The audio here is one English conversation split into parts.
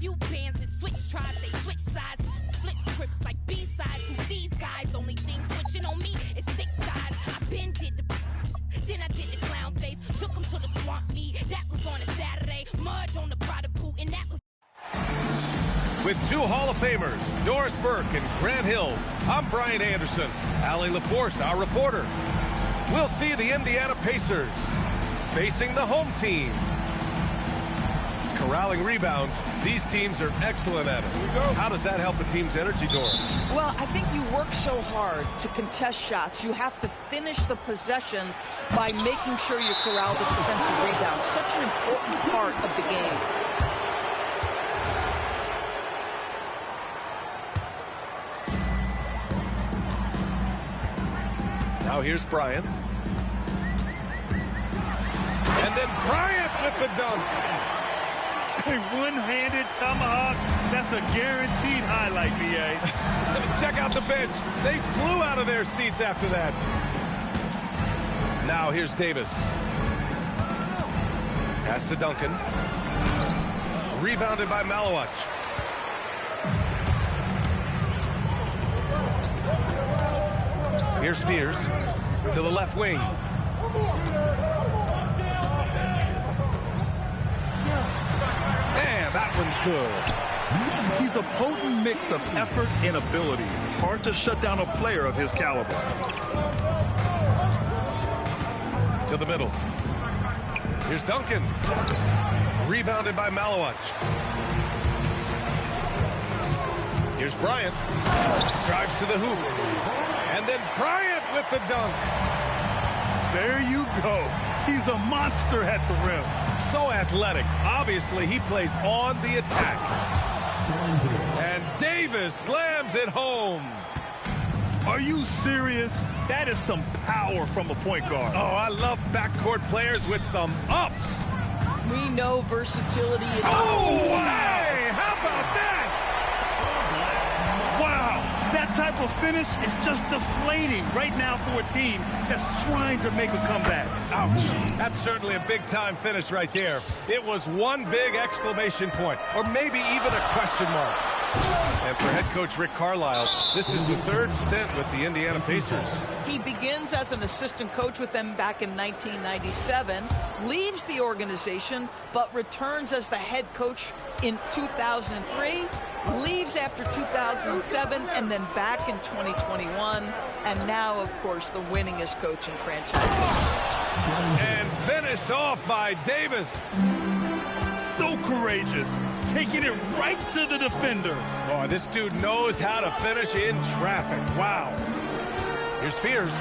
few bands that switch tribes, they switch sides. Flip scripts like B-sides. Who these guys? Only thing switching on me is thick thighs. I been did the then I did the clown face. Took them to the swamp meet. That was on a Saturday. Mud on the Prada boot, and that was. With two Hall of Famers, Doris Burke and Grant Hill, I'm Brian Anderson. Allie LaForce, our reporter. We'll see the Indiana Pacers facing the home team. Corralling rebounds, these teams are excellent at it. How does that help a team's energy, Doris? Well, I think you work so hard to contest shots. You have to finish the possession by making sure you corral the defensive rebound. Such an important part of the game. Now here's Bryant. And then Bryant with the dunk. A one-handed tomahawk. That's a guaranteed highlight, B.A. Check out the bench. They flew out of their seats after that. Now here's Davis. Pass to Duncan. Rebounded by Malawach. Here's Fears to the left wing. And that one's good. He's a potent mix of effort and ability. Hard to shut down a player of his caliber. To the middle. Here's Duncan. Rebounded by Malawach. Here's Bryant. Drives to the hoop. And then Bryant with the dunk. There you go. He's a monster at the rim. So athletic. Obviously, he plays on the attack. And Davis slams it home. Are you serious? That is some power from a point guard. Oh, I love backcourt players with some ups. We know versatility is... Oh, hey! How about that? Wow! That type of finish is just deflating right now for a team that's trying to make a comeback. Ouch. That's certainly a big-time finish right there. It was one big exclamation point, or maybe even a question mark. And for head coach Rick Carlisle, this is the third stint with the Indiana Pacers. He begins as an assistant coach with them back in 1997, leaves the organization, but returns as the head coach in 2003, leaves after 2007, and then back in 2021, and now, of course, the winningest coach in franchise history. And finished off by Davis. So courageous, taking it right to the defender. Oh, this dude knows how to finish in traffic. Wow. Here's Fears.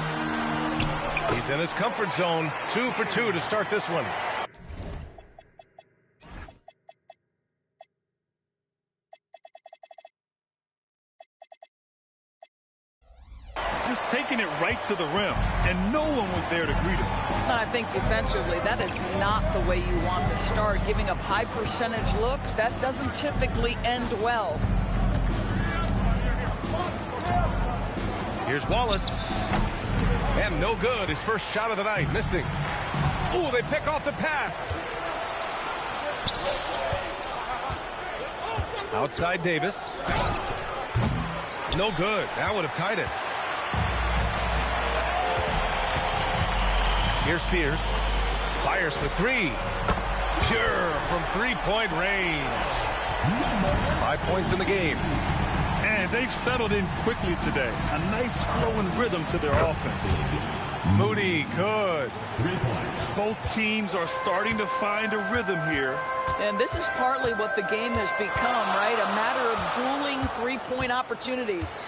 He's in his comfort zone. 2 for 2 to start this one. Just taking it right to the rim, and no one was there to greet him. I think defensively, that is not the way you want to start. Giving up high percentage looks, that doesn't typically end well. Here's Wallace. And no good. His first shot of the night, missing. Ooh, they pick off the pass. Outside Davis. No good. That would have tied it. Here's Fears. Fires for three. Pure from three-point range. 5 points in the game. And they've settled in quickly today. A nice flow and rhythm to their offense. Moody, good. Both teams are starting to find a rhythm here. And this is partly what the game has become, right? A matter of dueling three-point opportunities.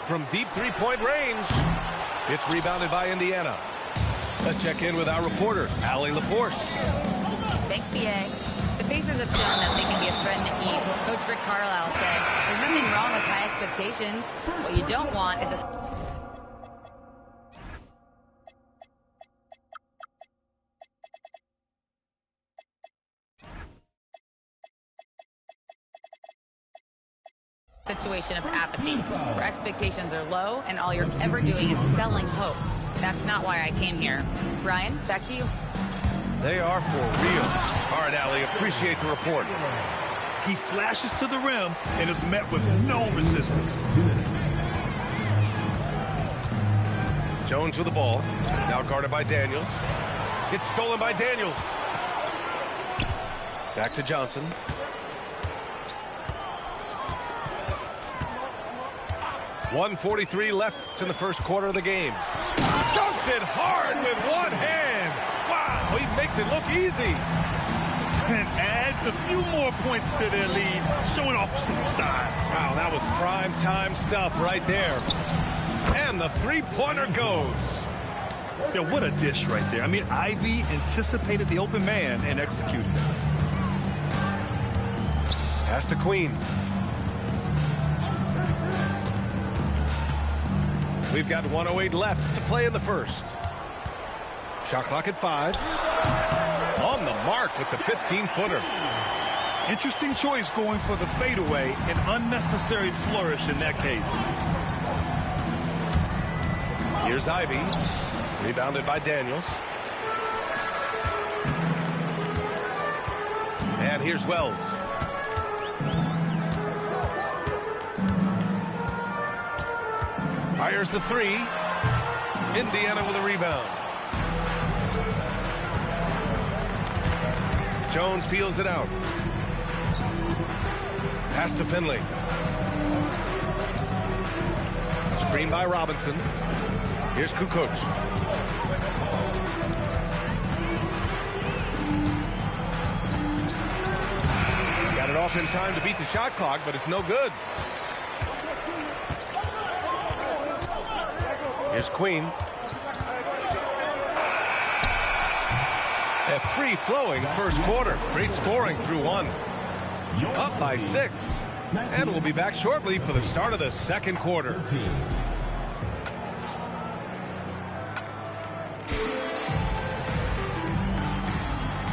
From deep three-point range. It's rebounded by Indiana. Let's check in with our reporter, Allie LaForce. Thanks, B.A. The Pacers have shown that they can be a threat in the East. Coach Rick Carlisle said, there's nothing wrong with high expectations. What you don't want is a situation of apathy, where expectations are low and all you're ever doing is selling hope. That's not why I came here. Ryan, back to you. They are for real. All right, Allie, appreciate the report. He flashes to the rim and is met with no resistance. Jones with the ball. Now guarded by Daniels. It's stolen by Daniels. Back to Johnson. .143 left in the first quarter of the game. Dunks it hard with one hand. Wow, he makes it look easy. And adds a few more points to their lead, showing off some style. Wow, that was prime time stuff right there. And the three-pointer goes. Yeah, what a dish right there. I mean, Ivy anticipated the open man and executed it. Pass to Queen. We've got 1:08 left to play in the first. Shot clock at 5. On the mark with the 15-footer. Interesting choice going for the fadeaway. An unnecessary flourish in that case. Here's Ivy. Rebounded by Daniels. And here's Wells. Fires the three. Indiana with a rebound. Jones feels it out. Pass to Finley. Screen by Robinson. Here's Kukoc. Got it off in time to beat the shot clock, but it's no good. Here's Queen. A free-flowing first quarter. Great scoring through one. Up by 6. And we'll be back shortly for the start of the second quarter.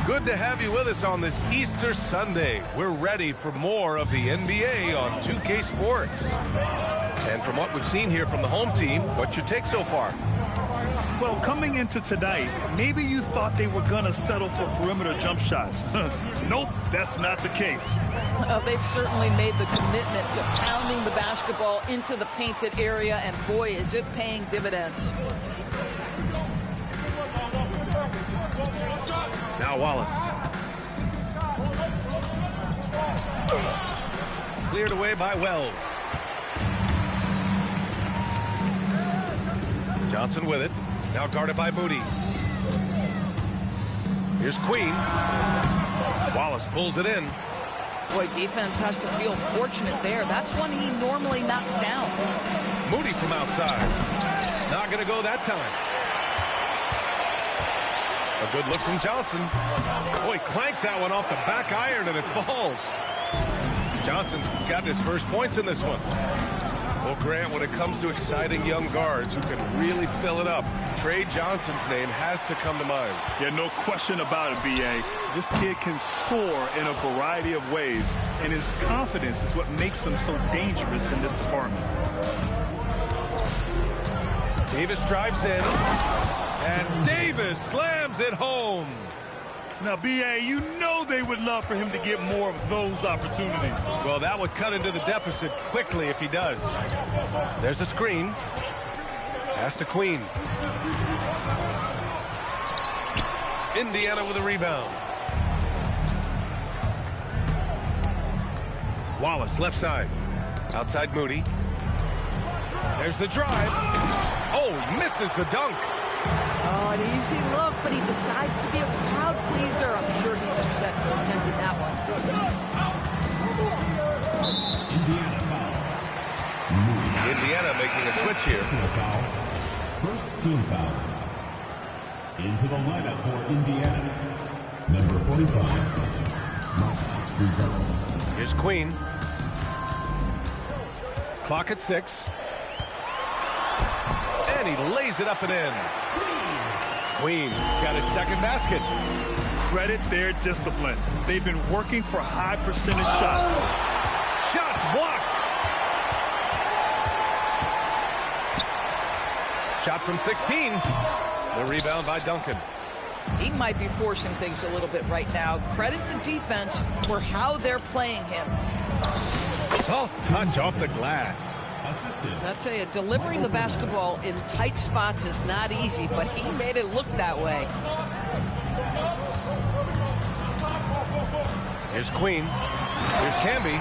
Good to have you with us on this Easter Sunday. We're ready for more of the NBA on 2K Sports. And from what we've seen here from the home team, what's your take so far? Well, coming into tonight, maybe you thought they were going to settle for perimeter jump shots. Nope, that's not the case. They've certainly made the commitment to pounding the basketball into the painted area, and boy, is it paying dividends. Now Wallace. Cleared away by Wells. Johnson with it. Now guarded by Moody. Here's Queen. Wallace pulls it in. Boy, defense has to feel fortunate there. That's one he normally knocks down. Moody from outside. Not going to go that time. A good look from Johnson. Boy, clanks that one off the back iron and it falls. Johnson's got his first points in this one. Well, Grant, when it comes to exciting young guards who can really fill it up, Trey Johnson's name has to come to mind. Yeah, no question about it, B.A. This kid can score in a variety of ways, and his confidence is what makes him so dangerous in this department. Davis drives in, and Davis slams it home. Now, B.A., you know they would love for him to get more of those opportunities. Well, that would cut into the deficit quickly if he does. There's a screen. Pass to Queen. Indiana with a rebound. Wallace, left side. Outside Moody. There's the drive. Oh, misses the dunk. Oh, an easy look, but he decides to be a crowd pleaser. I'm sure he's upset for attempting that one. Indiana making a switch here. First team foul. Into the lineup for Indiana. Number 45. Marcus results. Here's Queen. Clock at 6. And he lays it up and in. Queen got his second basket. Credit their discipline. They've been working for high percentage shots. Shots blocked. Shot from 16. The rebound by Duncan. He might be forcing things a little bit right now. Credit the defense for how they're playing him. Soft touch off the glass. I'll tell you, delivering the basketball in tight spots is not easy, but he made it look that way. Here's Queen. Here's Camby.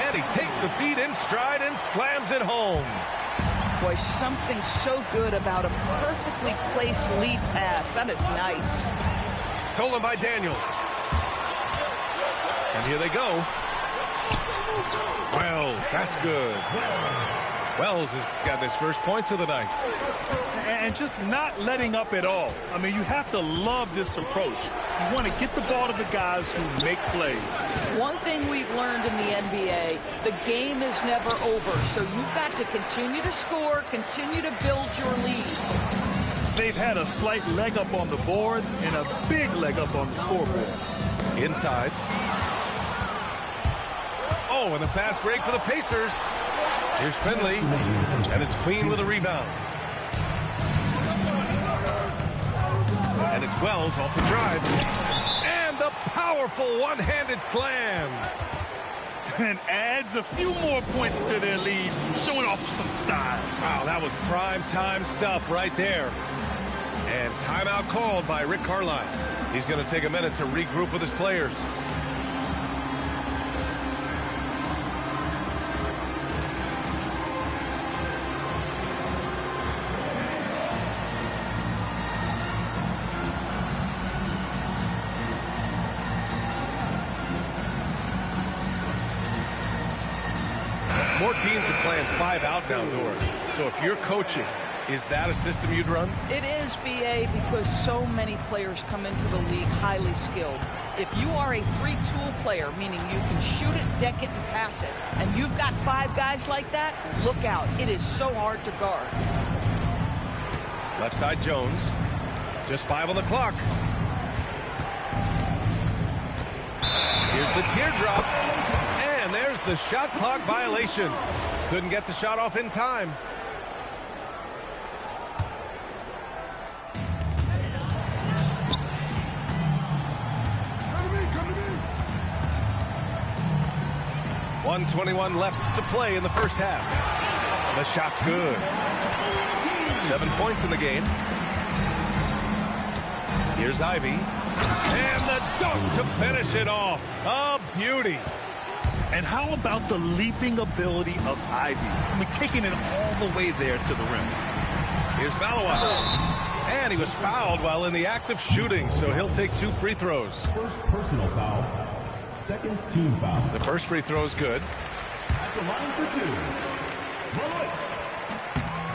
And he takes the feed in stride and slams it home. Boy, something so good about a perfectly placed lead pass. That is nice. Stolen by Daniels. And here they go. Wells, that's good. Wells has got his first points of the night. And just not letting up at all. I mean, you have to love this approach. You want to get the ball to the guys who make plays. One thing we've learned in the NBA, the game is never over. So you've got to continue to score, continue to build your lead. They've had a slight leg up on the boards and a big leg up on the scoreboard. Inside. Oh, and a fast break for the Pacers. Here's Finley, and it's Queen with a rebound. And it's Wells off the drive. And the powerful one-handed slam. And adds a few more points to their lead, showing off some style. Wow, that was prime time stuff right there. And timeout called by Rick Carlisle. He's going to take a minute to regroup with his players. More teams are playing 5 out doors. So if you're coaching, is that a system you'd run? It is, BA, because so many players come into the league highly skilled. If you are a three-tool player, meaning you can shoot it, deck it, and pass it, and you've got 5 guys like that, look out. It is so hard to guard. Left side Jones. Just 5 on the clock. Here's the teardrop. And there's the shot clock violation. Couldn't get the shot off in time. .121 left to play in the first half. The shot's good. 7 points in the game. Here's Ivy. And the dunk to finish it off. A beauty. And how about the leaping ability of Ivy? I mean, taking it all the way there to the rim. Here's Malois. And he was fouled while in the act of shooting, so he'll take 2 free throws. First personal foul. Second team foul. The first free throw is good. At the line for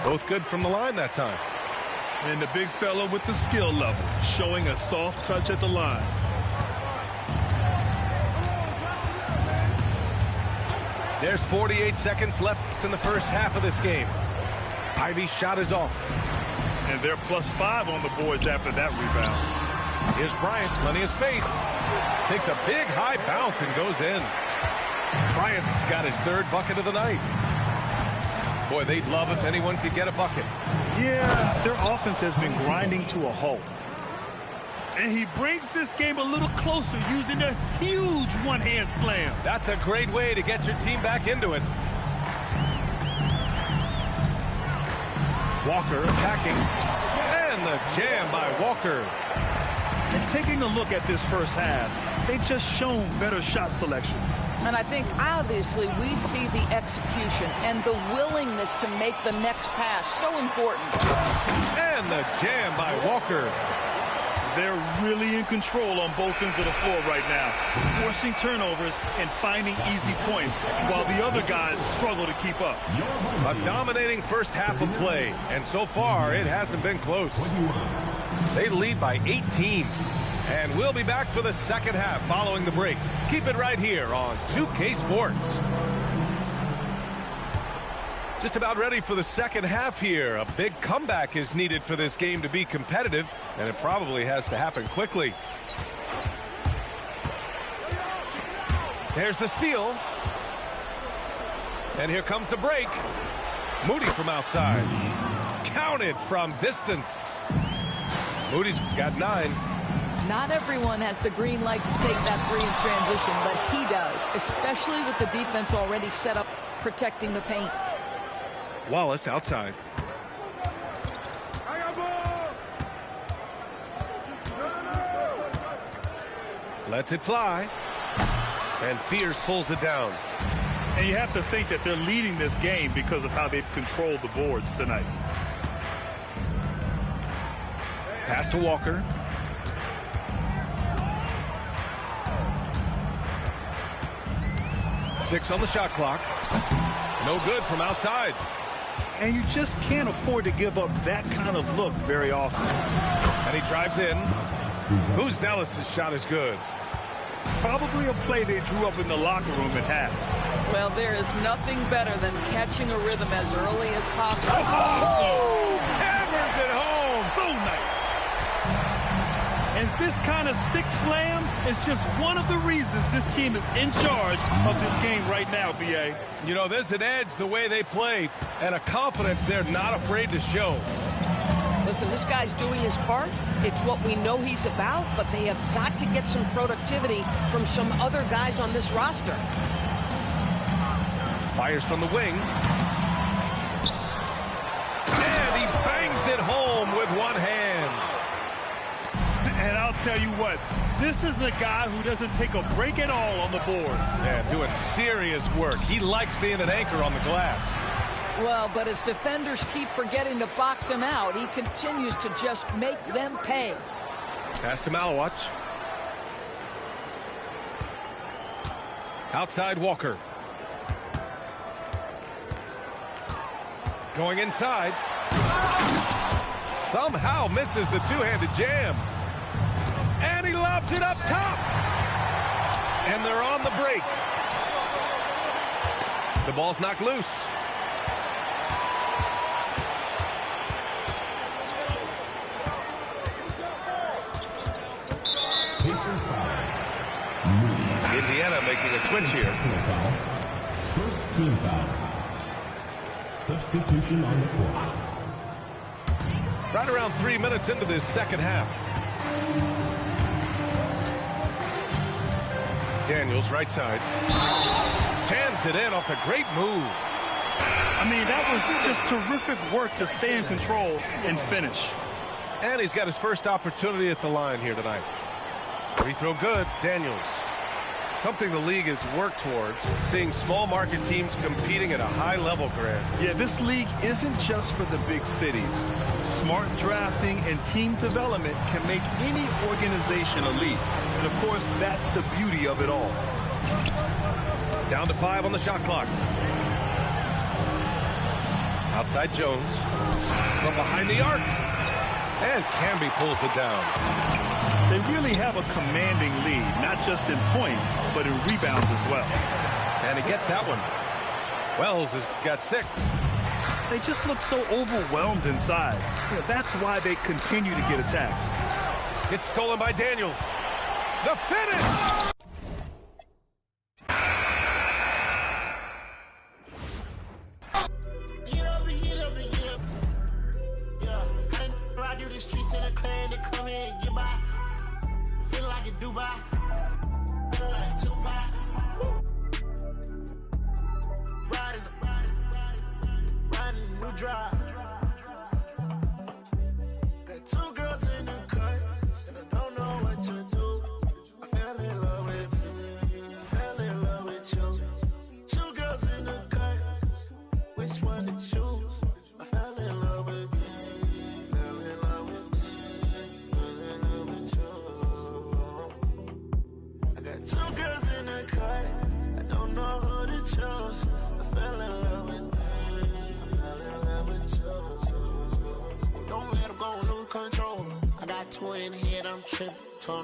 2. Both good from the line that time. And the big fella with the skill level, showing a soft touch at the line. There's 48 seconds left in the first half of this game. Ivy's shot is off. And they're +5 on the boards after that rebound. Here's Bryant, plenty of space. Takes a big high bounce and goes in. Bryant's got his 3rd bucket of the night. Boy, they'd love if anyone could get a bucket. Yeah, their offense has been grinding to a halt. And he brings this game a little closer using a huge one-hand slam. That's a great way to get your team back into it. Walker attacking. And the jam by Walker. And taking a look at this first half, they've just shown better shot selection. And I think, obviously, we see the execution and the willingness to make the next pass so important. And the jam by Walker. They're really in control on both ends of the floor right now, forcing turnovers and finding easy points, while the other guys struggle to keep up. A dominating first half of play, and so far it hasn't been close. They lead by 18. And we'll be back for the second half following the break. Keep it right here on 2K Sports. Just about ready for the second half here. A big comeback is needed for this game to be competitive, and it probably has to happen quickly. There's the steal. And here comes the break. Moody from outside. Counted from distance. Moody's got 9. Not everyone has the green light to take that three in transition, but he does, especially with the defense already set up protecting the paint. Wallace outside. Lets it fly. And Fears pulls it down. And you have to think that they're leading this game because of how they've controlled the boards tonight. Pass to Walker. Six on the shot clock. No good from outside. And you just can't afford to give up that kind of look very often. And he drives in. Who's Zealous' shot is good. Probably a play they drew up in the locker room at half. Well, there is nothing better than catching a rhythm as early as possible. Oh! Hammers it home. So nice. And this kind of six slam is just one of the reasons this team is in charge of this game right now, B.A. You know, there's an edge the way they play and a confidence they're not afraid to show. Listen, this guy's doing his part. It's what we know he's about, but they have got to get some productivity from some other guys on this roster. Fires from the wing. And he bangs it home with one hand. And I'll tell you what, this is a guy who doesn't take a break at all on the boards. Yeah, doing serious work. He likes being an anchor on the glass. Well, but as defenders keep forgetting to box him out, he continues to just make them pay. Pass to Malawatch. Outside Walker. Going inside. Somehow misses the two-handed jam. And he lobs it up top. And they're on the break. The ball's knocked loose. Indiana making a switch here. First team foul. Substitution on the court. Right around 3 minutes into this second half. Daniels right side. Jams it in off a great move. I mean, that was just terrific work to stay in control and finish. And he's got his first opportunity at the line here tonight. Free throw good, Daniels. Something the league has worked towards, seeing small market teams competing at a high level, Grant. Yeah, this league isn't just for the big cities. Smart drafting and team development can make any organization elite. And of course, that's the beauty of it all. Down to 5 on the shot clock. Outside Jones. From behind the arc. And Camby pulls it down. They really have a commanding lead, not just in points, but in rebounds as well. And he gets that one. Wells has got 6. They just look so overwhelmed inside. You know, that's why they continue to get attacked. It's stolen by Daniels. The finish!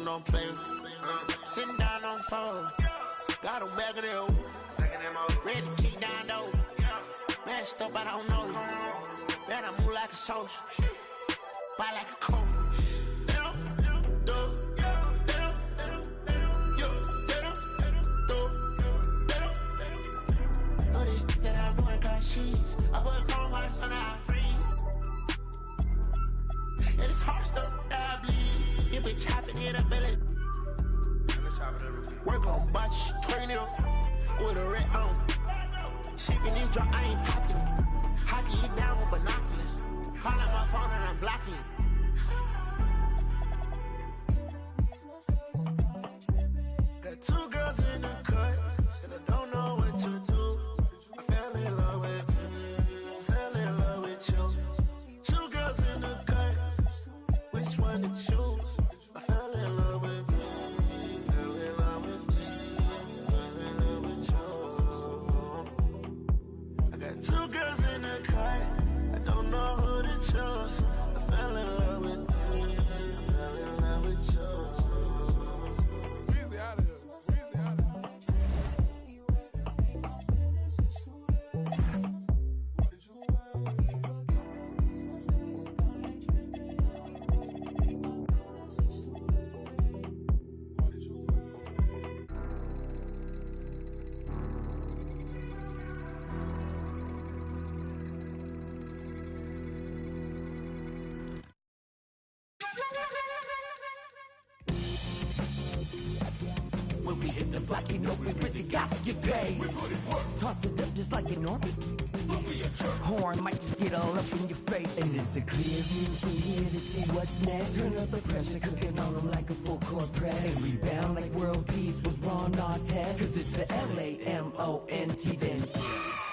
Don't play. Sitting down on phone. Got him back of there. Ready to kick down though. Messed up, I don't know you. Man, I move like a soldier. Buy like a coat. I put chrome hearts on our free. And it's hard stuff that I with a red on. Shaking this drop, I ain't popping. Hockey you down with binoculars. Call out my phone and I'm blocking you. Got two girls in the cut, and I don't know what to do. I fell in love with you. Two girls in the cut, which one to choose? I fell in love with you. Fell in love with you. Fell in love with you. I got two girls in the cut, I don't know who to choose. I fell in love with you. I fell in love with you. Easy out of here. Easy out of here. When we hit the block, you know we really got to get paid. We put it work. Toss it up just like an orbit. Horn might just get all up in your face. And it's a clear view from here to see what's next. Turn up the pressure, cooking on them like a full court press. And rebound like world peace was Ron Artest. Cause it's the LAMONT then.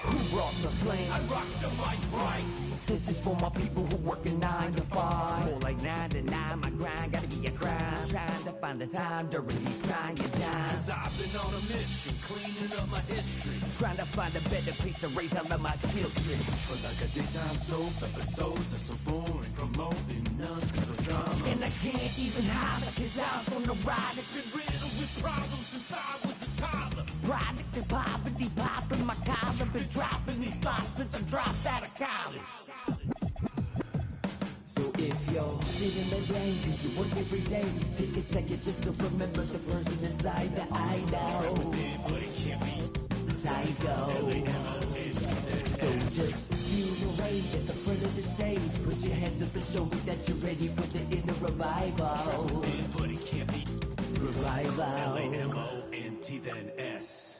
Who brought the flame? I rock the mic right. This is for my people who working 9 to 5. More like 9 to 9, my grind gotta be a crime. Trying to find the time during these trying times. Cause I've been on a mission, cleaning up my history. Trying to find a better place to raise all of my children. But like a daytime soap, episodes are so boring. Promoting nothing but drama. And I can't even hide it, cause I was on the ride. I've been riddled with problems since I was a toddler. Product of poverty, popping my collar. Been dropping these thoughts since I dropped out of college. So if you're feeling the drain, cause you work every day, take a second just to remember the person inside that I know. Psycho. So just feel the weight at the front of the stage. Put your hands up and show me that you're ready for the inner revival. But it can't be revival. LAMONT then S.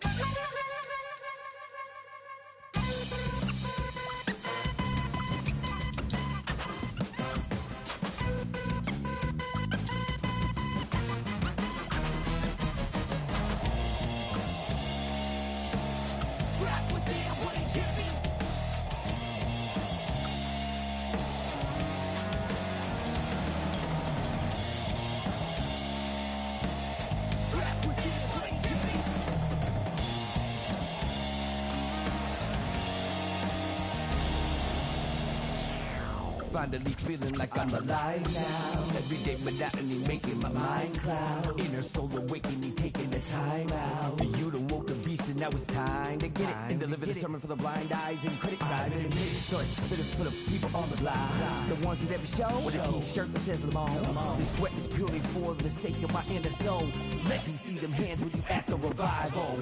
Finally feeling like I'm alive now. Everyday monotony making my mind cloud. Inner soul awakening, taking the time out. You done woke the beast and now it's time to get it. And deliver the sermon for the blind eyes and critics. I'm in a mix, so I spit it full of people on the line. The ones that never show with a t-shirt that says Lamont. The sweat is purely for the sake of my inner soul. Let me see them hands with you at the revival.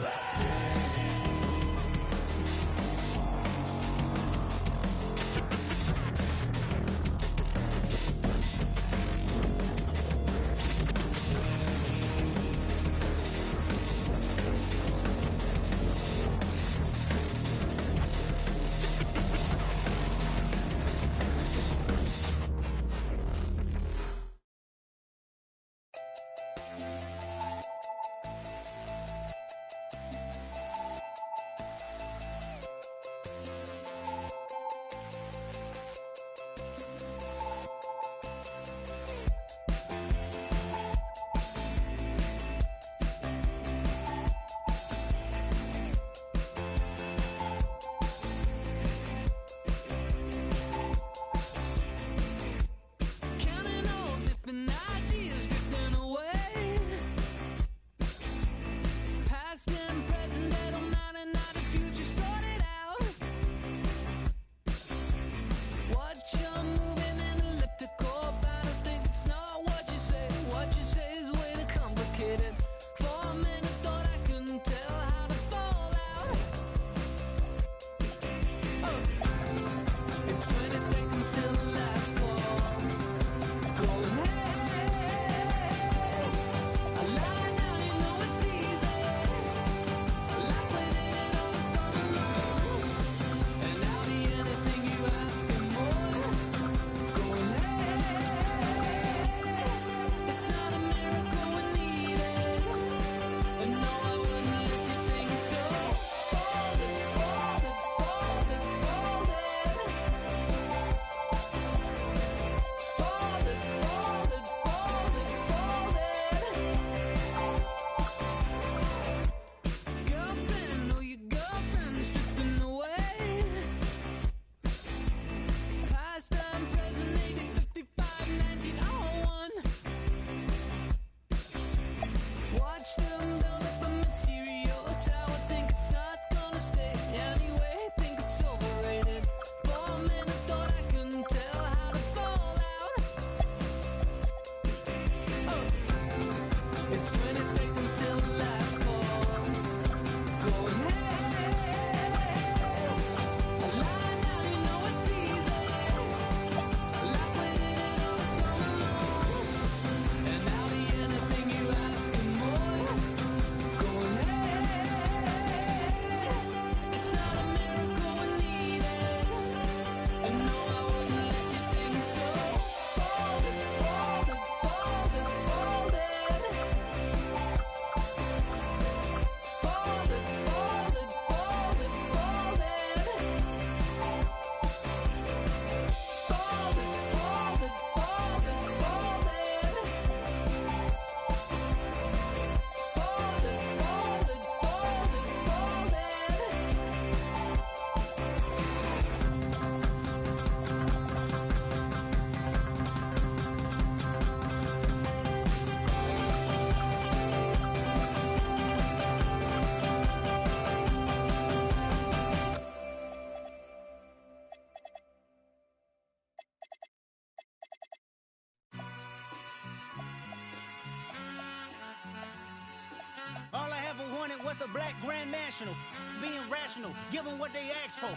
what's a black grand national? Being rational, give them what they ask for.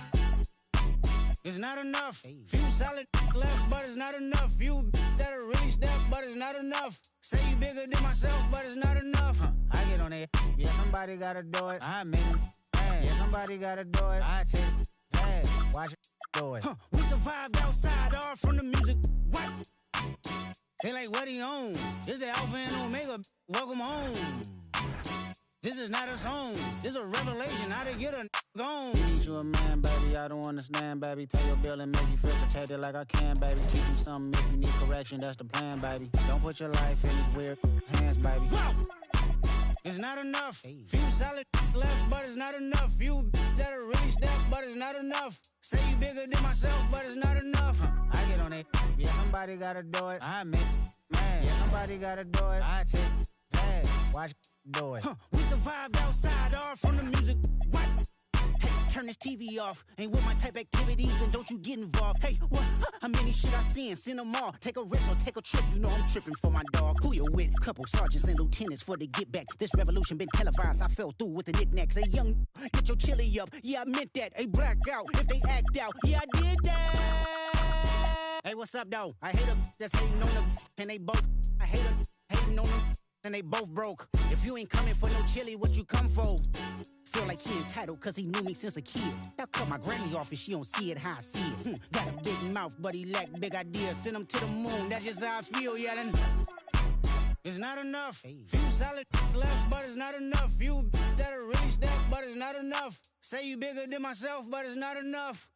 It's not enough. Few solid left, but it's not enough. Few that'll reach that, but it's not enough. Say you bigger than myself, but it's not enough. I get on it. Yeah, somebody gotta do it. I make it. Yeah, somebody gotta do it. I take it. Hey, watch it do it. We survived outside, all from the music. What? They like, what he on? This the Alpha and Omega. Welcome home. This is not a song. This is a revelation. How to get a gone. Teach you a man, baby. I don't understand, baby. Pay your bill and make you feel protected like I can, baby. Teach you something if you need correction. That's the plan, baby. Don't put your life in these weird hands, baby. Whoa! It's not enough. Few solid left, but it's not enough. Few that'll reach that, but it's not enough. Say you bigger than myself, but it's not enough. I get on it. Yeah, somebody gotta do it. I make it. Man, yeah, somebody gotta do it. I take it. Hey, watch it do it. We survived outside, all from the music. What? Hey, turn this TV off. Ain't with my type activities, then don't you get involved. Hey, what? How many shit I seen? Send them all. Take a risk or take a trip. You know I'm tripping for my dog. Who you with? Couple sergeants and lieutenants for the get back. This revolution been televised. I fell through with the knickknacks. Hey, young, get your chili up. Yeah, I meant that. Hey, black out if they act out. Yeah, I did that. Hey, what's up, though? I hate them that's hating on them, and they both. I hate them hating on them, and they both broke. If you ain't coming for no chili, what you come for? Feel like he entitled cause he knew me since a kid. I cut my granny off and she don't see it how I see it. Got a big mouth but he lack big ideas. Send him to the moon, that's just how I feel yelling. It's not enough. Few solid left but it's not enough. Few that'll reach that but it's not enough. Say you bigger than myself but it's not enough.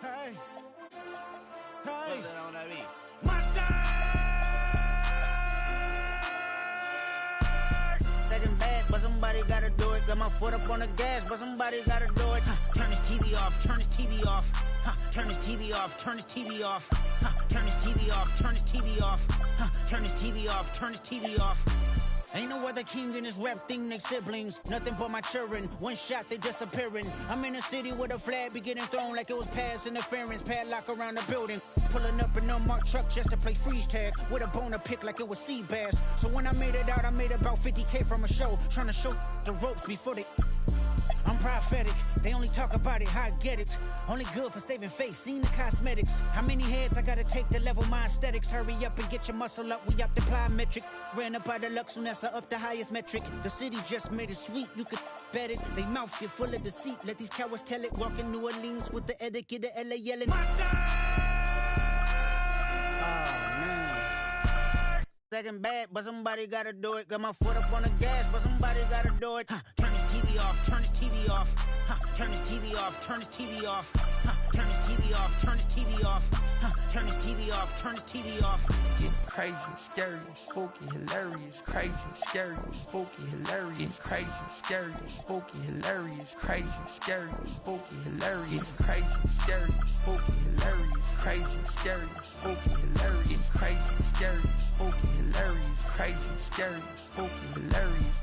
Hey. Hey. But somebody gotta do it. Got my foot up on the gas, but somebody gotta do it. Turn this TV off, turn this TV off. Turn this TV off, turn this TV off. Turn this TV off, turn this TV off. Turn this TV off, turn this TV off. Ain't no other king in this rap thing, they siblings. Nothing but my children. One shot, they disappearing. I'm in a city with a flag be getting thrown like it was past interference. Padlock around the building. Pulling up an unmarked truck just to play freeze tag. With a bone to pick like it was sea bass. So when I made it out, I made about 50K from a show. Trying to show the ropes before they... I'm prophetic, they only talk about it, how I get it. Only good for saving face, seen the cosmetics. How many heads I gotta take to level my aesthetics? Hurry up and get your muscle up, we up to plyometric. Ran up out of luck, soon as I up the highest metric. The city just made it sweet, you could bet it. They mouth get full of deceit, let these cowards tell it. Walk in New Orleans with the etiquette of LA yelling. Monster! Second bad, but somebody gotta do it. Got my foot up on the gas, but somebody gotta do it. Turn this TV off, turn this TV off. Turn this TV off, turn this TV off. Turn this TV off, turn this TV off. Turn this TV off, turn this TV off. Getting crazy, scary, spooky, hilarious. Crazy, scary, spooky, hilarious. Crazy, scary, spooky, hilarious. Crazy, scary, spooky, hilarious. Crazy, scary, spooky, hilarious. Crazy, scary, spooky, hilarious. Crazy, scary, spooky, hilarious. Crazy, scary, spooky, hilarious.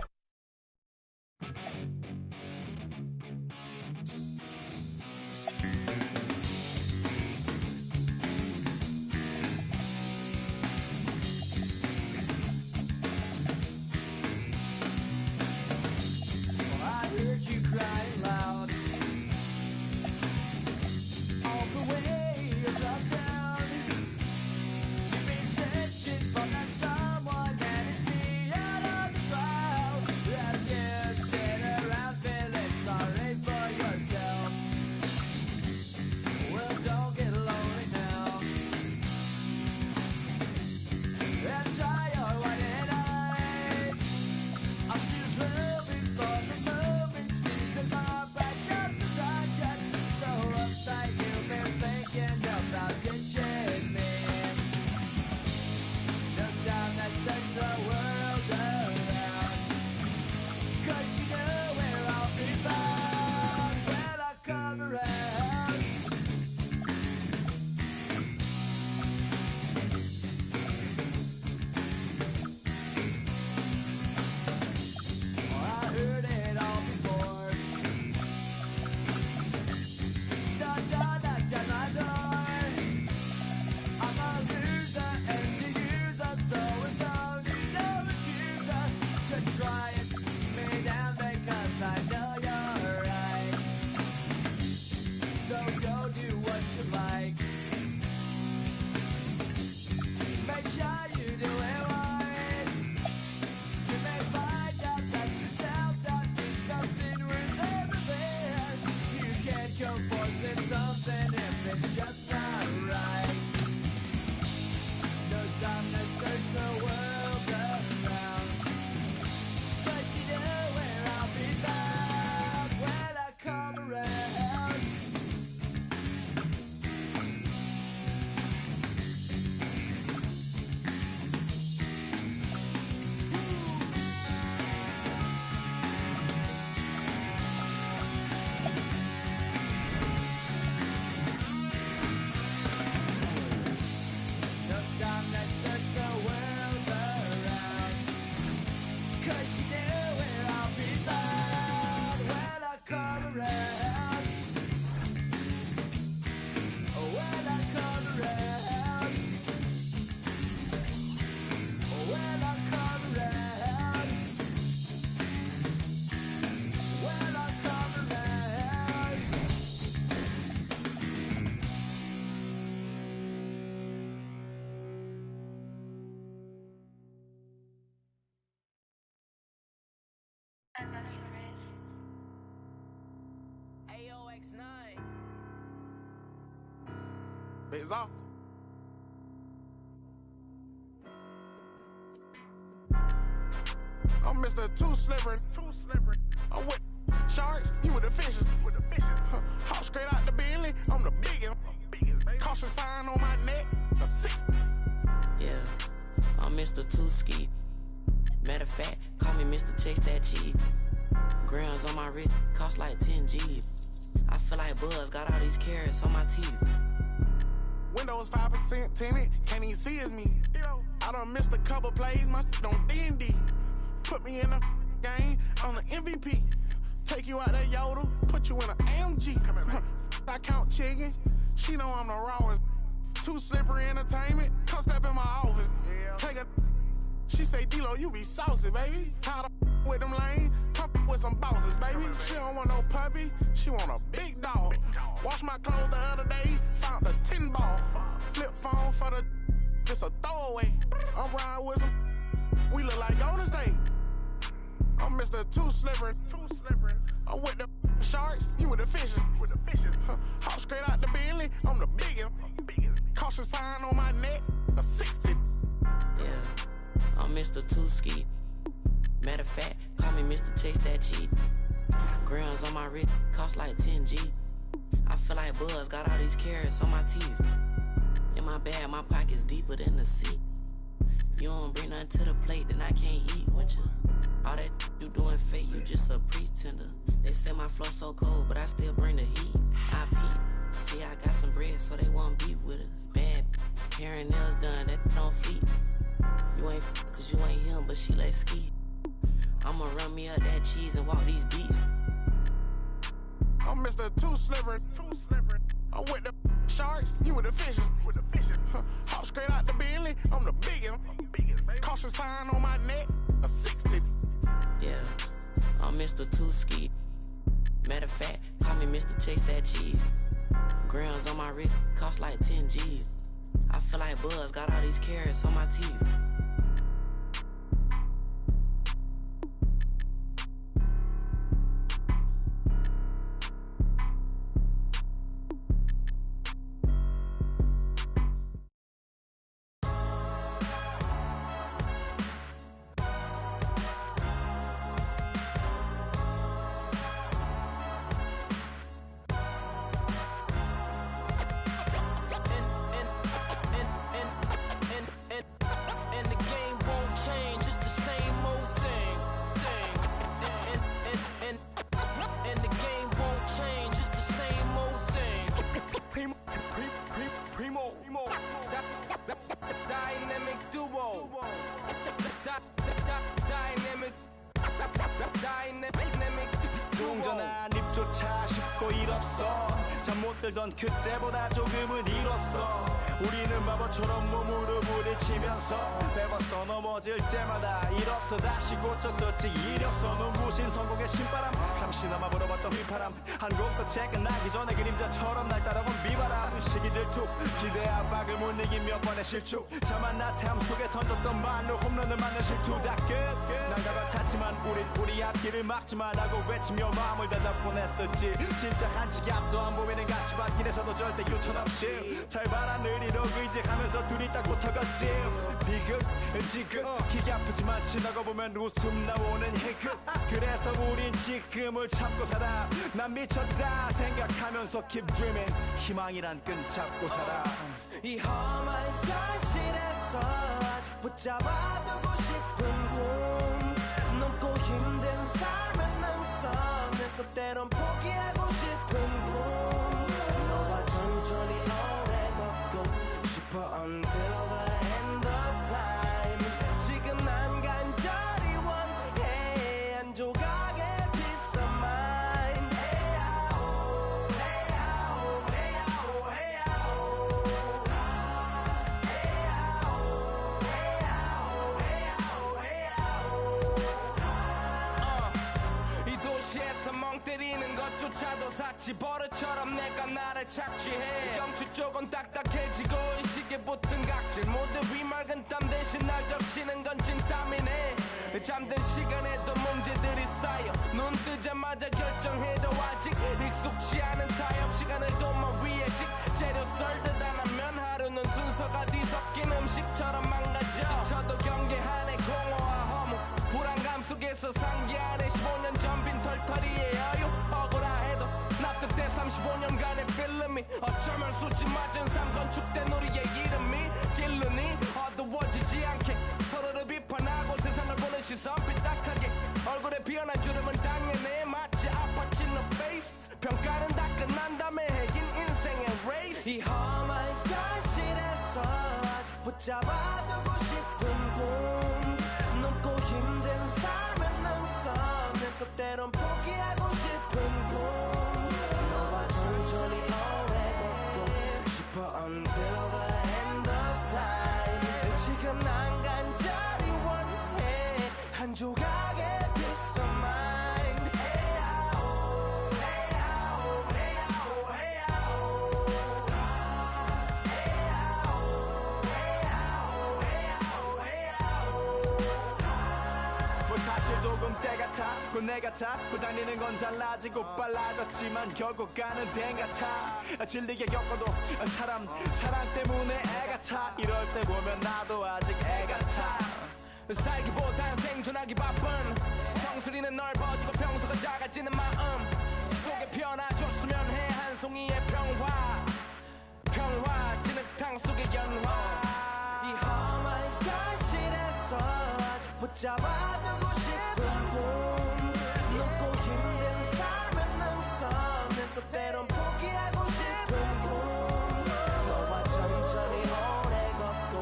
You crying loud all the way across town. You've been searching for that someone that is beyond all the crowd. I just sit around feeling AOX9. It's off. I'm Mr. Too Slippery. I'm with sharks, you with the fishes. Hop straight out the Bentley, I'm the biggest. Caution sign on my neck, a 60. Yeah, I'm Mr. Too Ski. Matter of fact, call me Mr. Chase That Cheese. Grams on my wrist, cost like 10 G's. I feel like Buzz, got all these carrots on my teeth. Windows 5% tinted, can't even see it's me. I done missed a couple plays, my shit on D&D. Put me in the game, I'm the MVP. Take you out that Yoda, put you in an AMG. I count chicken, she know I'm the rawest. Too Slippery Entertainment, come step in my office. Take a, she say, D-Lo, you be saucy, baby. Tired of with them lanes, come with some bosses, baby. She don't want no puppy, she want a big dog. Wash my clothes the other day, found a 10 ball. Flip phone for the, just a throwaway. I'm riding with some, we look like Golden State. I'm Mr. Too Slippery. I'm with the sharks, you with the fishes. Hop straight out the Bentley, I'm the biggest. Caution sign on my neck, a 60. Yeah, I'm Mr. Too Ski. Matter of fact, call me Mr. Chase That Cheese. Grams on my wrist, cost like 10 G. I feel like Buzz, got all these carrots on my teeth. In my bag, my pocket's deeper than the sea. You don't bring nothing to the plate, then I can't eat with you. All that you doing fake, you just a pretender. They say my flow so cold, but I still bring the heat. I peep. See, I got some bread, so they won't beat with us. Bad hair and nails done, that don't fleet. You ain't cause you ain't him, but she like ski. I'ma run me up that cheese and walk these beats. I'm Mr. Too Slippery. I'm with the sharks, you with the fishes. Hop straight out the Bentley, I'm the biggest. Caution sign on my neck, a 60. Yeah, I'm Mr. Too Ski. Matter of fact, call me Mr. Chase That Cheese. Grams on my wrist, cost like 10 G's. I feel like Buzz, got all these carrots on my teeth. Dynamic duo. Dynamic 동전한 입조차 쉽고 일 없어. 잠 못 들던 그때보다 조금은 일었어. 우리는 바보처럼 몸으로 부딪히면서 배웠어. 넘어질 때마다 일었어. 다시 고쳤었지. 이력서 눈부신 성공의 신바람. 잠시나마 불어봤던 휘파람. 한 곡도 채 끝나기 전에 그림자처럼 날 따라온 비바람. 시기 질투 기대 압박을 못 이긴 몇 번의 실축. 자만 나태함 속에 던졌던 말로 홈런을 맞는 실투. 다 끝. 난가 같았지만 우린 우리 앞길을 막지 말라고 외치며 마음을 다잡곤 했었지. 진짜 한치 앞도 안 보이는 가시밭길에서도 절대 유턴 없이 잘 봐라 느리로 의지하면서 둘이 딱 붙어갔지. 비극 지금 기가 아프지만 지나고 보면 웃음 나오는 희극. 그래서 우린 지금을 참고 살아. 난 미쳤다 생각하면서 keep dreaming. 희망이란 끈 잡고 살아. 이 험한 현실에서 아직 붙잡아두고 싶은 꿈. 넘고 힘든 삶의 능선에서 때론 포기하고 싶은 꿈. 너와 천천히 오래 걷고 싶어 until the end of time. 지금 난 간절히 원해 한 조각의 peace of mind. 헤야오 헤야오 헤야오 헤야오 이 도시에서 멍 때리는 것조차도 사치. 버릇처럼 내가 나를 착취해. 경추 쪽은 딱딱해지고 의식에 붙은 각질. 모두 위맑은 땀 대신 날 적시는 건 진땀이네. 잠든 시간에도 문제들이 쌓여 눈 뜨자마자 결정해도 아직 익숙치 않은 타협 시간을 도마 위에 식재료 썰듯 안 하면 하루는 순서가 뒤섞인 음식처럼 망가져 지쳐도 경계하네 공허와 허무 불안감 속에서 상기하네 15년 전 빈 털터리의 여유 억울해도 납득돼 35년간의 필름이 어쩌면 수치 맞은 삶 건축된 우리의 이름이 길르니 어두워지지 않게 서로를 비판하고 세상을 보는 시선 삐딱하게 얼굴에 피어난 주름은 당연해 마치 아파친 너 페이스 평가는 다 끝난 다음에 해긴 인생의 레이스 이 험한 현실에서 아직 붙잡아두고 싶은 꿈 넘고 힘든 삶의 능선에서 때론 포기하고 싶은 꿈 너와 천천히 오래 걷고 싶어 until the end of time 지금 난 간절히 원해 한 조각의 peace of mind 사실 조금 때 같아 곧 내 같아 곧 다니는 건 달라지고 빨라졌지만 결국 가는 데 같아 질리게 겪어도 사랑 때문에 애 같아 이럴 때 보면 나도 아직 애 같아 살기보단 생존하기 바쁜 정수리는 넓어지고 평소가 작아지는 마음 속에 피어나줬으면 해 한 송이의 평화 진흙탕 속의 연화 이 험한 현실에서 아직 붙잡아두고 싶은 꿈 높고 힘든 삶의 능선에서 때론 포기하고 싶은 꿈 너와 천천히 오래 걷고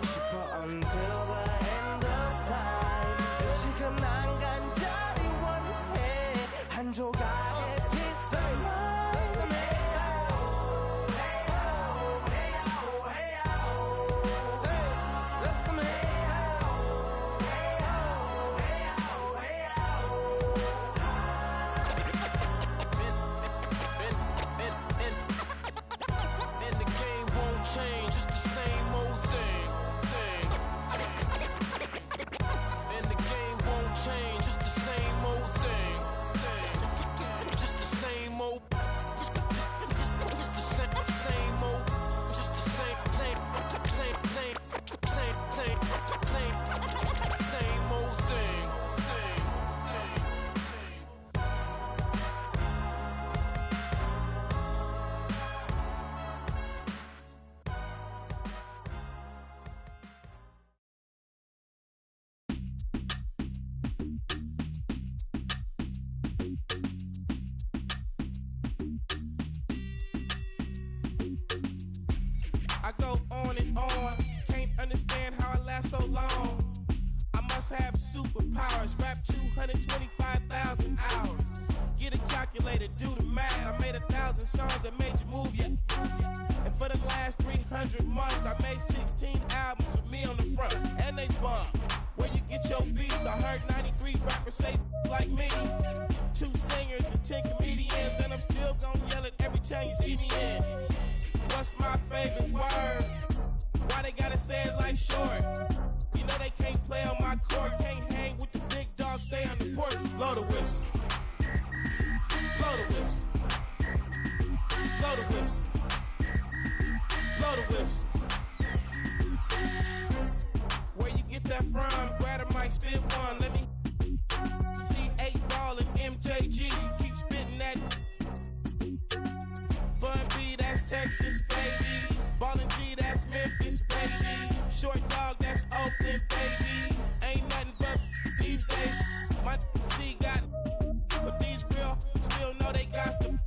싶어 until the end of time 지금 난 간절히 원해 한 조각의 peace of mind change, it's the same old thing. And the game won't change, it's the same old thing. Just the same old, just the same old, just the same old thing. I go on and on, can't understand how I last so long. I must have superpowers, rap 225,000 hours. Get a calculator, do the math. I made 1,000 songs that made you move, yeah. And for the last 300 months, I made 16 albums with me on the front, and they bump. Where you get your beats? I heard 93 rappers say like me. 2 singers and 10 comedians, and I'm still gon' yell it every time you see me in. What's my favorite word? Why they gotta say it like short? You know they can't play on my court, can't hang with the big dogs, stay on the porch. Blow the whistle. Blow the whistle. Blow the whistle. Blow the whistle. Where you get that from? Grab a mic, spit one. Let me see 8 Ball and MJG. Keep spitting that. Bun B, that's Texas, baby. Ballin' G, that's Memphis, baby. Short Dog, that's Oakland, baby. Ain't nothing but these days. My C got, but these real still know they got to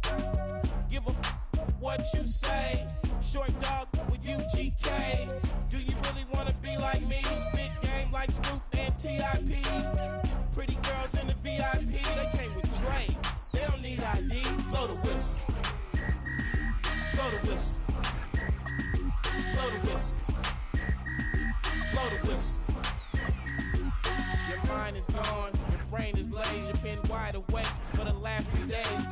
give a what you say. Short Dog with UGK. Do you really wanna be like me? Spit game like Snoop and T.I.P. Pretty girls in the VIP, they came with Dre. They don't need ID. Blow the whistle. Blow the whistle. Blow the whistle. Blow the whistle. Your mind is gone, your brain is blazed, you've been wide awake for the last 3 days.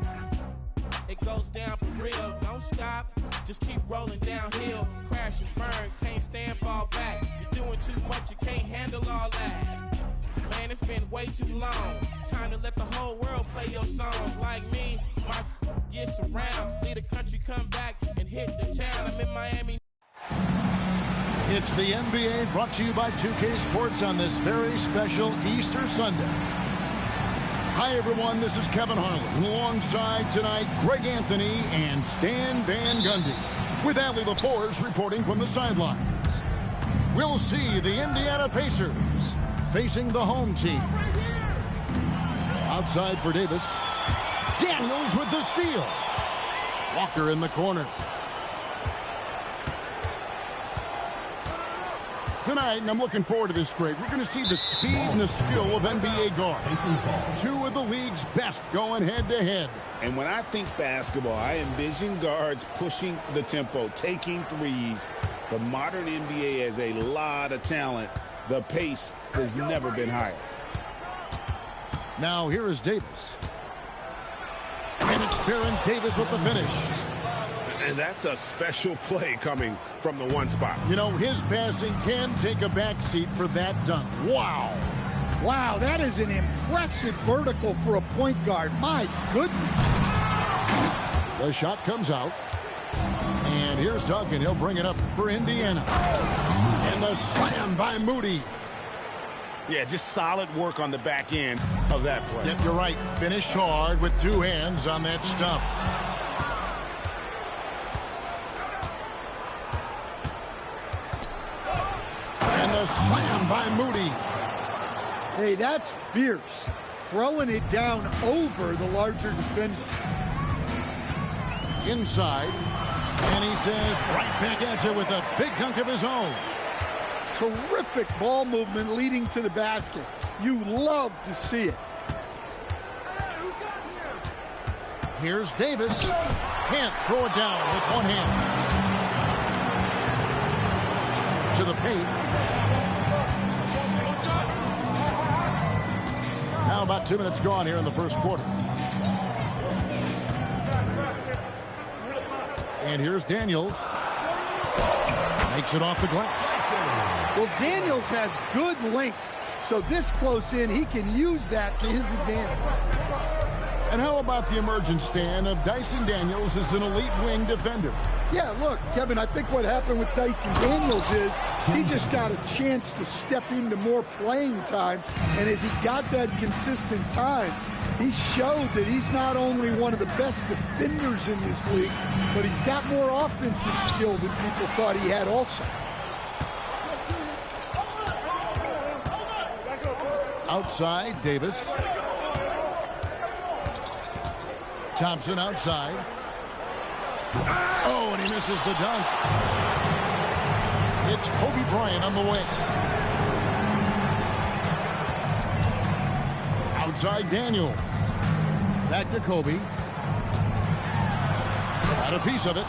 It goes down for real, don't stop, just keep rolling downhill. Crash and burn, can't stand, fall back. You're doing too much, you can't handle all that. Man, it's been way too long. Time to let the whole world play your songs. Like me, my gets around. Lead the country, come back and hit the town. I'm in Miami. It's the NBA brought to you by 2K Sports on this very special Easter Sunday. Hi, everyone. This is Kevin Harlan. Alongside tonight, Greg Anthony and Stan Van Gundy. With Allie LaForce reporting from the sidelines. We'll see the Indiana Pacers facing the home team. Outside for Davis. Daniels with the steal. Walker in the corner. Tonight, and I'm looking forward to this, Greg, we're going to see the speed and the skill of NBA guards. Two of the league's best going head-to-head. And when I think basketball, I envision guards pushing the tempo, taking threes. The modern NBA has a lot of talent. The pace has never been higher. Now, here is Davis. Inexperienced Davis with the finish. And that's a special play coming from the one spot. You know, his passing can take a backseat for that dunk. Wow. Wow, that is an impressive vertical for a point guard. My goodness. The shot comes out. And here's Duncan. He'll bring it up for Indiana. And the slam by Moody. Yeah, just solid work on the back end of that play. Yep, you're right. Finish hard with two hands on that stuff. And the slam by Moody. Hey, that's fierce. Throwing it down over the larger defender. Inside. And he says, right back at you with a big dunk of his own. Terrific ball movement leading to the basket. You love to see it. Here's Davis. Can't throw it down with one hand. To the paint. Now about 2 minutes gone here in the first quarter. And here's Daniels. Makes it off the glass. Well, Daniels has good length, so this close in, he can use that to his advantage. And how about the emergence, Stan, of Dyson Daniels as an elite wing defender? Yeah, look, Kevin, I think what happened with Dyson Daniels is he just got a chance to step into more playing time, and as he got that consistent time, he showed that he's not only one of the best defenders in this league, but he's got more offensive skill than people thought he had also. Outside, Davis. Thompson outside. Oh, and he misses the dunk. It's Kobe Bryant on the way. Outside, Daniels. Back to Kobe. Got a piece of it.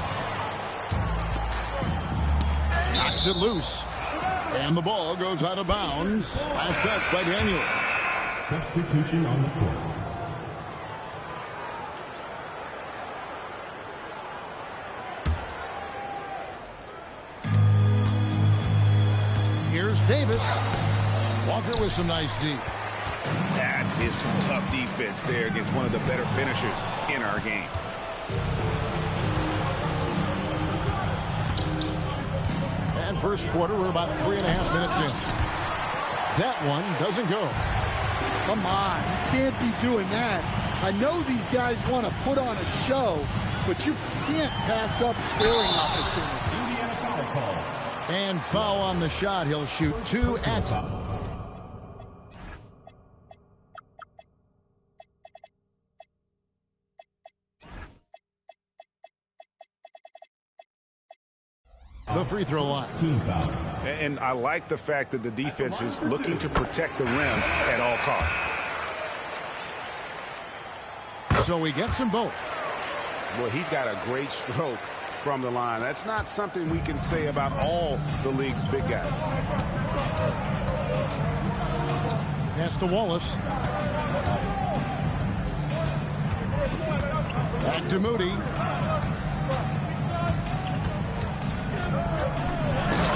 Knocks it loose. And the ball goes out of bounds. Last touch by Daniels. Substitution on the court. Here's Davis. Walker with some nice D. That is some tough defense there against one of the better finishers in our game. And first quarter, we're about 3.5 minutes in. That one doesn't go. Come on, you can't be doing that. I know these guys want to put on a show, but you can't pass up scoring opportunity. Indiana foul call. And foul on the shot. He'll shoot 2 at. The free throw line. Team foul. And I like the fact that the defense is looking to protect the rim at all costs. So he gets them both. Well, he's got a great stroke from the line. That's not something we can say about all the league's big guys. Pass to Wallace. Back to Moody.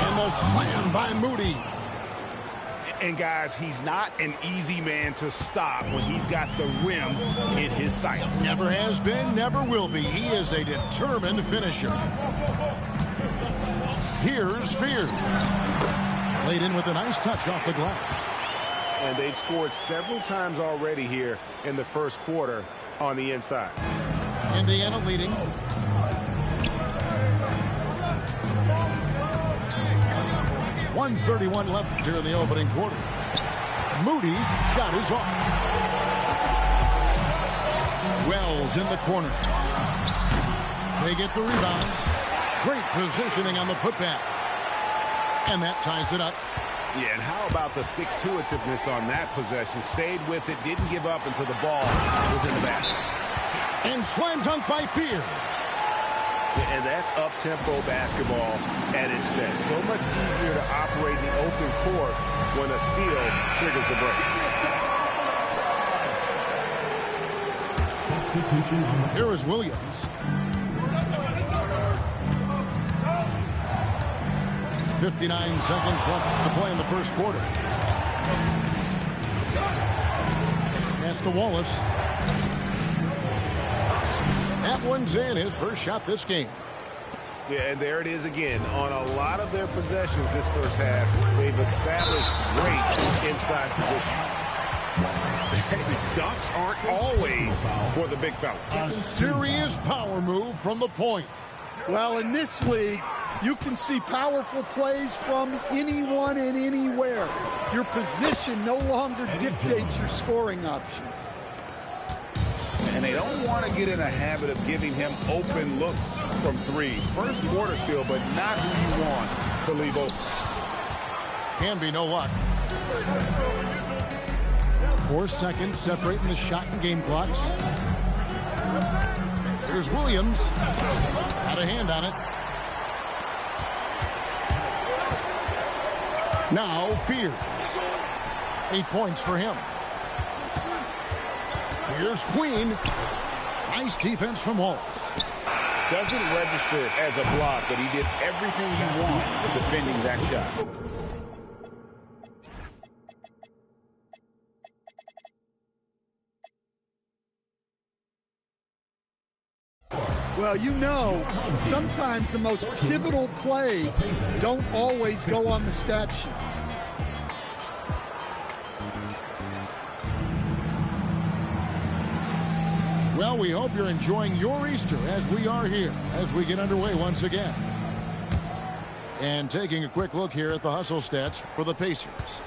And the slam by Moody. And guys, he's not an easy man to stop when he's got the rim in his sights. Never has been, never will be. He is a determined finisher. Here's Spears. Laid in with a nice touch off the glass. And they've scored several times already here in the first quarter on the inside. Indiana leading. .131 left here in the opening quarter. Moody's shot is off. Wells in the corner. They get the rebound. Great positioning on the putback. And that ties it up. Yeah, and how about the stick-to-itiveness on that possession? Stayed with it, didn't give up until the ball was in the basket. And slam dunk by Fear. And that's up-tempo basketball at its best. So much easier to operate in the open court when a steal triggers the break. Substitution. Here is Williams. 59 seconds left to play in the first quarter. Pass to Wallace. That one's in, his first shot this game. Yeah, and there it is again. On a lot of their possessions this first half, they've established great inside position. Dunks aren't always for the big fellas. A serious power move from the point. Well, in this league, you can see powerful plays from anyone and anywhere. Your position no longer dictates your scoring options. And they don't want to get in a habit of giving him open looks from three. First quarter still, but not who you want to leave open. Can be no luck. 4 seconds separating the shot and game clocks. Here's Williams. Had a hand on it. Now Fears. 8 points for him. Here's Queen. Nice defense from Wallace. Doesn't register as a block, but he did everything he wanted defending that shot. Well, you know, sometimes the most pivotal plays don't always go on the stat sheet. Well, we hope you're enjoying your Easter as we are here as we get underway once again. And taking a quick look here at the hustle stats for the Pacers.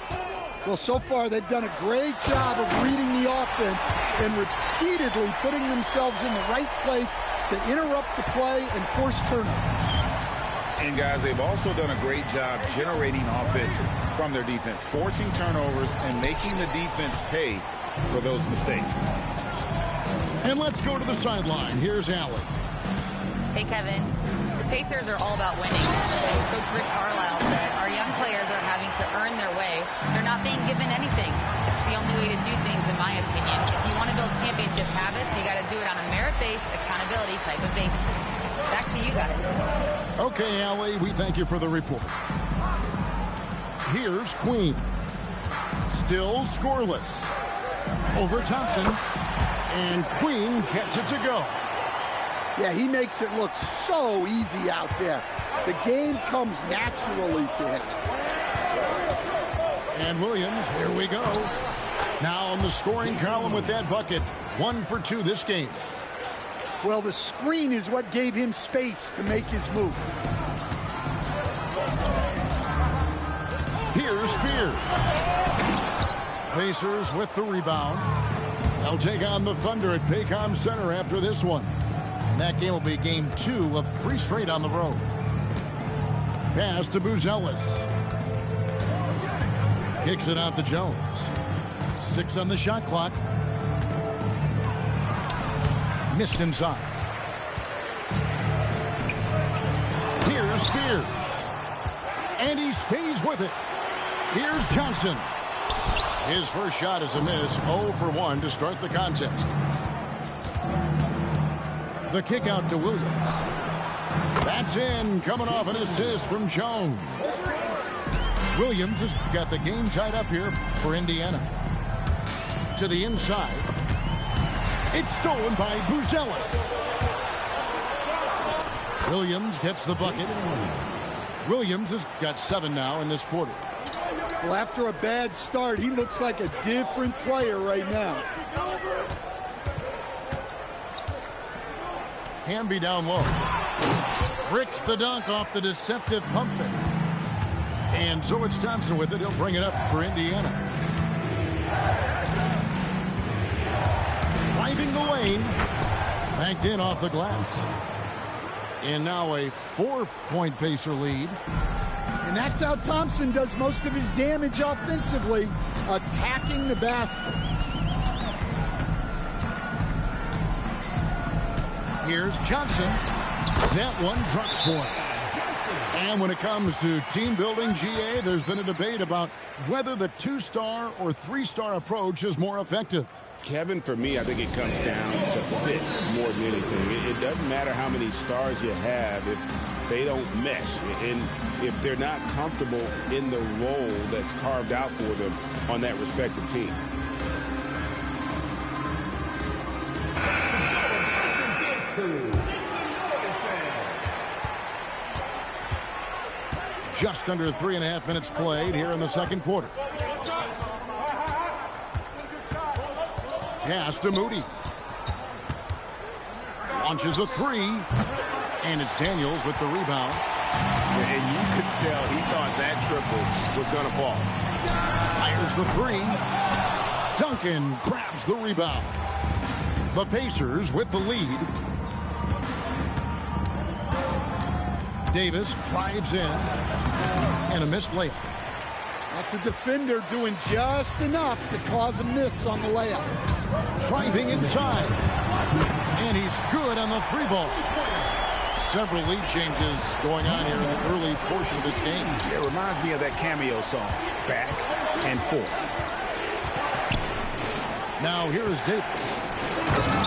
Well, so far they've done a great job of reading the offense and repeatedly putting themselves in the right place to interrupt the play and force turnovers. And guys, they've also done a great job generating offense from their defense, forcing turnovers and making the defense pay for those mistakes. And let's go to the sideline. Here's Allen. Hey, Kevin. The Pacers are all about winning. Coach Rick Carlisle said, our young players are having to earn their way. They're not being given anything. It's the only way to do things, in my opinion. If you want to build championship habits, you got to do it on a merit-based, accountability type of basis. Back to you guys. Okay, Allie, we thank you for the report. Here's Queen. Still scoreless. Over Thompson. And Queen gets it to go. Yeah, he makes it look so easy out there. The game comes naturally to him. And Williams, here we go. Now on the scoring column with that bucket. 1 for 2 this game. Well, the screen is what gave him space to make his move. Here's Fear. Pacers with the rebound. They'll take on the Thunder at Paycom Center after this one. And that game will be game 2 of 3 straight on the road. Pass to Buzelis. Kicks it out to Jones. 6 on the shot clock. Missed inside. Here's Spears. And he stays with it. Here's Johnson. His first shot is a miss. 0 for 1 to start the contest. The kick out to Williams. That's in, coming off an assist from Jones. Williams has got the game tied up here for Indiana. To the inside. It's stolen by Buzelis. Williams gets the bucket. Williams has got 7 now in this quarter. Well, after a bad start, he looks like a different player right now. Hamby down low. Bricks the dunk off the deceptive pump fake. And Zolich Thompson with it. He'll bring it up for Indiana. Driving the lane. Banked in off the glass. And now a 4-point Pacer lead. And that's how Thompson does most of his damage offensively, attacking the basket. Here's Johnson. That one drops for him. And when it comes to team building, GA, there's been a debate about whether the 2-star or 3-star approach is more effective. Kevin, for me, I think it comes down to fit more than anything. It doesn't matter how many stars you have if they don't mesh. And if they're not comfortable in the role that's carved out for them on that respective team. Just under 3.5 minutes played here in the second quarter. Pass to Moody. Launches a 3. And it's Daniels with the rebound. And you could tell he thought that triple was going to fall. Fires the 3. Duncan grabs the rebound. The Pacers with the lead. Davis drives in. And a missed layup. That's a defender doing just enough to cause a miss on the layup. Driving inside. And he's good on the 3-ball. Several lead changes going on here in the early portion of this game. It reminds me of that cameo song, Back and Forth. Now here is Davis.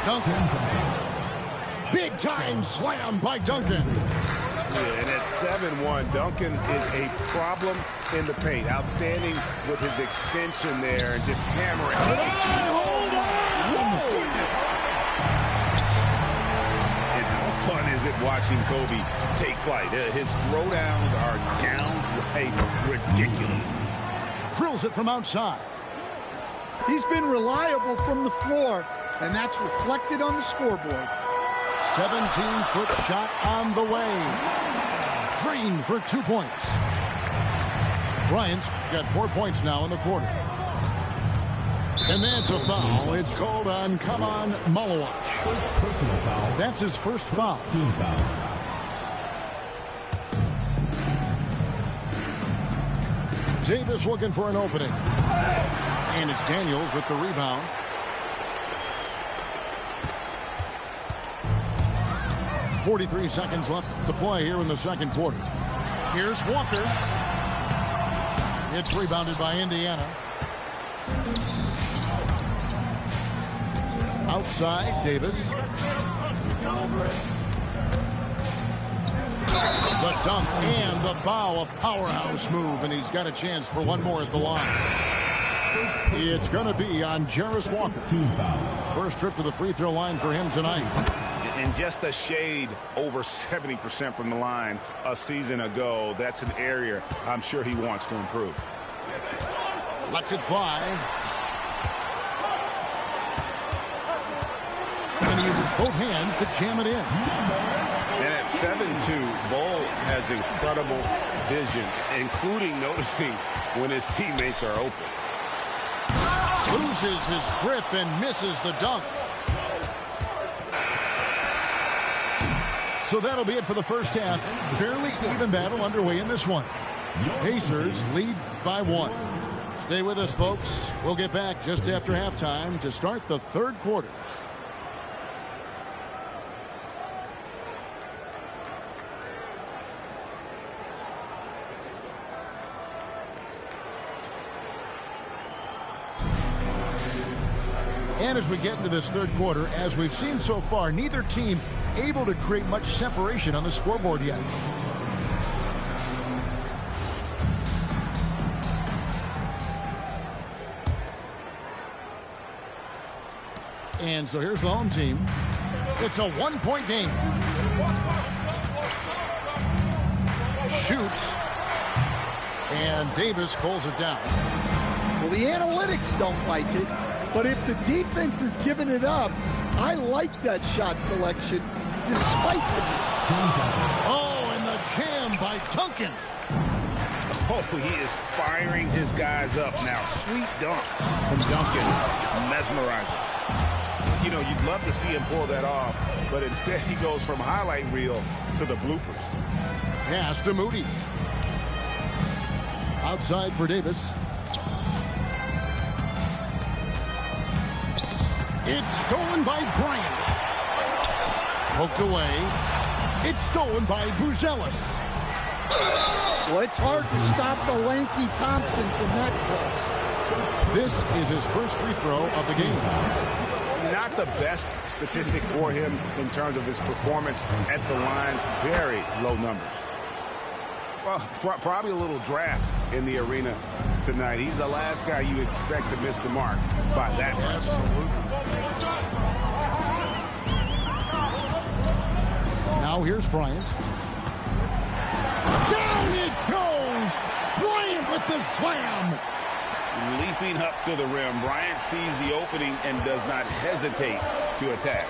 Duncan. Big time slam by Duncan. Yeah, and at 7-1, Duncan is a problem in the paint. Outstanding with his extension there and just hammering. Hold on! And how fun is it watching Kobe take flight? His throwdowns are downright ridiculous. Drills it from outside. He's been reliable from the floor, and that's reflected on the scoreboard. 17-foot shot on the way. Drained for 2 points. Bryant's got 4 points now in the quarter. And that's a foul. It's called on Kaman Malawach. That's his first foul. Team foul. Davis looking for an opening. And it's Daniels with the rebound. .43 seconds left to play here in the second quarter. Here's Walker. It's rebounded by Indiana. Outside, Davis. The dunk and the foul, a powerhouse move, and he's got a chance for one more at the line. It's going to be on Jarris Walker. First trip to the free throw line for him tonight. And just a shade over 70% from the line a season ago. That's an area I'm sure he wants to improve. Lets it fly. And he uses both hands to jam it in. And at 7'2", Bol has incredible vision, including noticing when his teammates are open. Loses his grip and misses the dunk. So that'll be it for the first half. Fairly even battle underway in this one. Pacers lead by 1. Stay with us, folks. We'll get back just after halftime to start the third quarter. And as we get into this third quarter, as we've seen so far, neither team able to create much separation on the scoreboard yet. And so here's the home team. It's a one-point game. Shoots. And Davis pulls it down. Well, the analytics don't like it, but if the defense is giving it up, I like that shot selection despite the... Oh, and the jam by Duncan. Oh, he is firing his guys up now. Sweet dunk from Duncan. Mesmerizing. You know, you'd love to see him pull that off, but instead he goes from highlight reel to the bloopers. Pass to Moody. Outside for Davis. It's stolen by Bryant. Poked away. It's stolen by Buzelis. Well, it's hard to stop the lanky Thompson from that close. This is his first free throw of the game. Not the best statistic for him in terms of his performance at the line. Very low numbers. Well, probably a little draft in the arena tonight. He's the last guy you expect to miss the mark by that much. Absolutely. Now here's Bryant. Down it goes! Bryant with the slam! Leaping up to the rim, Bryant sees the opening and does not hesitate to attack.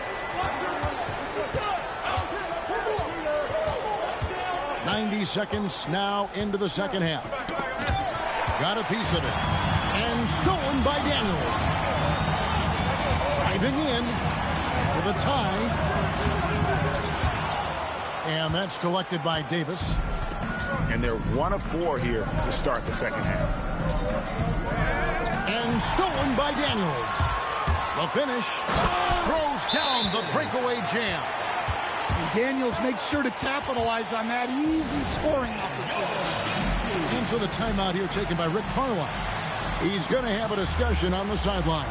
90 seconds now into the second half. Got a piece of it. And stolen by Daniels. Driving in for the tie. And that's collected by Davis. And they're 1 of 4 here to start the second half. And stolen by Daniels. The finish. Throws down the breakaway jam. And Daniels makes sure to capitalize on that easy scoring opportunity. And so the timeout here taken by Rick Carlisle. He's going to have a discussion on the sideline.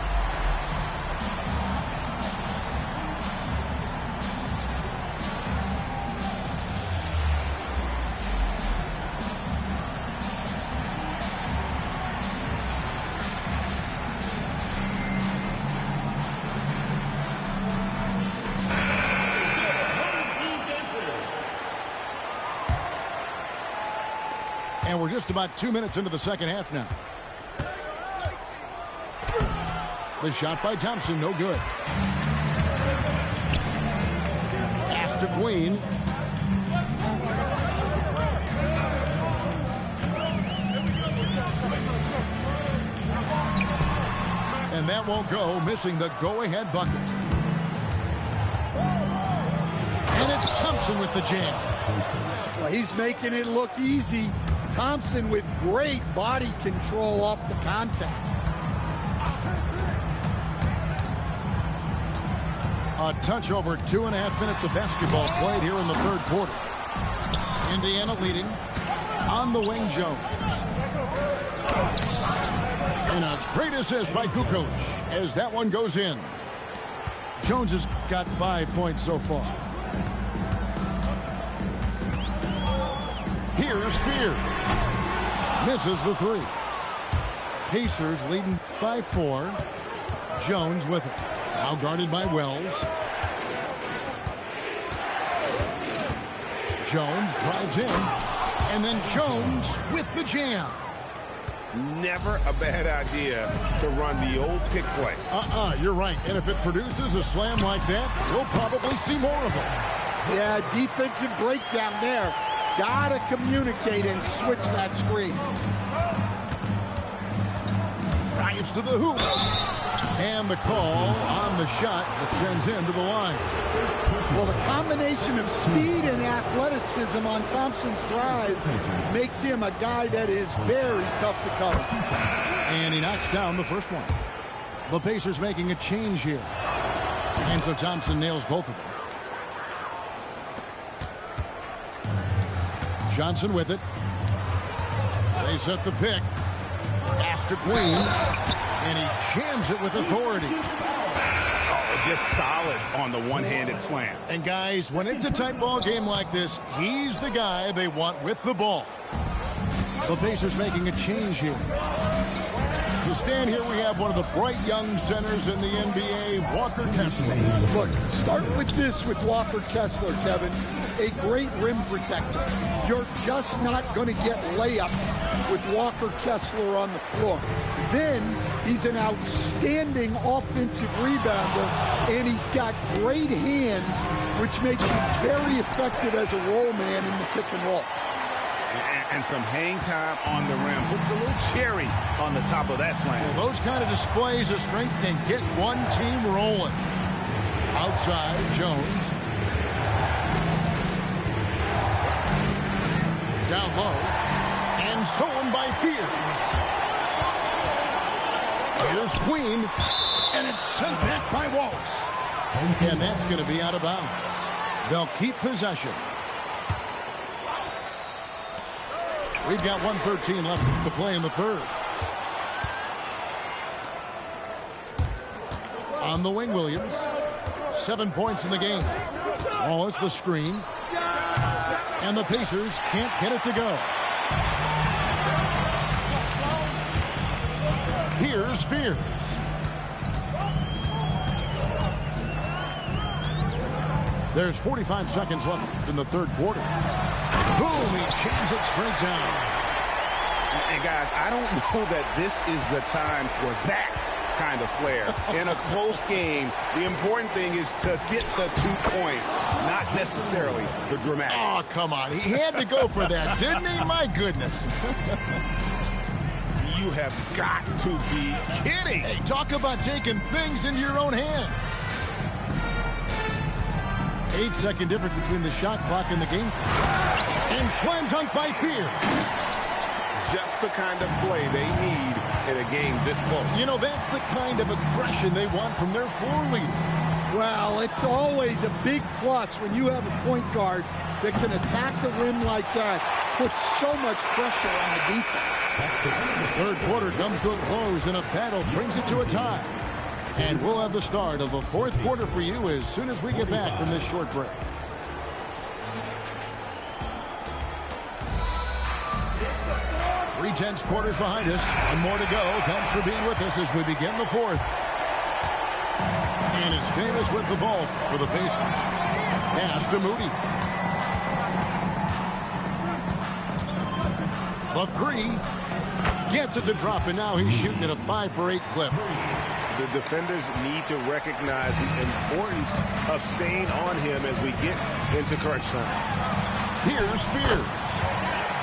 And we're just about 2 minutes into the second half now. The shot by Thompson, no good. Pass to Queen. And that won't go, missing the go-ahead bucket. And it's Thompson with the jam. Well, he's making it look easy. Thompson with great body control off the contact. A touch over 2.5 minutes of basketball played here in the third quarter. Indiana leading. On the wing, Jones. And a great assist by Kukoc as that one goes in. Jones has got 5 points so far. Here's Spears. Misses the three. Pacers leading by 4. Jones with it. Now guarded by Wells. Jones drives in. And then Jones with the jam. Never a bad idea to run the old pick play. You're right. And if it produces a slam like that, we'll probably see more of them. Yeah, defensive breakdown there. Gotta communicate and switch that screen. Drives to the hoop. And the call on the shot that sends him to the line. Well, the combination of speed and athleticism on Thompson's drive makes him a guy that is very tough to cover. And he knocks down the first one. The Pacers making a change here. And so Thompson nails both of them. Johnson with it. They set the pick. Pass to Queen. And he jams it with authority. Oh, just solid on the one-handed slam. And guys, when it's a tight ball game like this, he's the guy they want with the ball. The Pacers making a change here. To stand here, we have one of the bright young centers in the NBA, Walker Kessler. Look, start with this with Walker Kessler, Kevin. A great rim protector. You're just not going to get layups with Walker Kessler on the floor. Then he's an outstanding offensive rebounder, and he's got great hands, which makes him very effective as a roll man in the pick and roll. And some hang time on the rim. Puts a little cherry on the top of that slam. Well, those kind of displays of strength can get one team rolling. Outside, Jones. Down low. And stolen by Fears. Here's Queen. And it's sent back by Wallace. And that's going to be out of bounds. They'll keep possession. We've got 1:13 left to play in the third. On the wing, Williams. 7 points in the game. Wallace the screen. And the Pacers can't get it to go. Here's Fears. There's 45 seconds left in the third quarter. Boom, he jams it straight down. And guys, I don't know that this is the time for that kind of flair. In a close game, the important thing is to get the 2 points, not necessarily the dramatic. Oh, come on. He had to go for that, didn't he? My goodness. You have got to be kidding. Hey, talk about taking things into your own hands. 8-second difference between the shot clock and the game. And slam dunk by Fears. Just the kind of play they need in a game this close. You know, that's the kind of aggression they want from their floor leader. Well, it's always a big plus when you have a point guard that can attack the rim like that. Puts so much pressure on the defense. The third quarter comes to a close, and a battle brings it to a tie. And we'll have the start of the fourth quarter for you as soon as we get back from this short break. Three-tenths quarters behind us. One more to go. Thanks for being with us as we begin the fourth. And it's Davis with the ball for the Pacers. Pass to Moody. The three. Gets it to drop, and now he's shooting at a 5-for-8 clip. The defenders need to recognize the importance of staying on him as we get into crunch time. Here's Fears.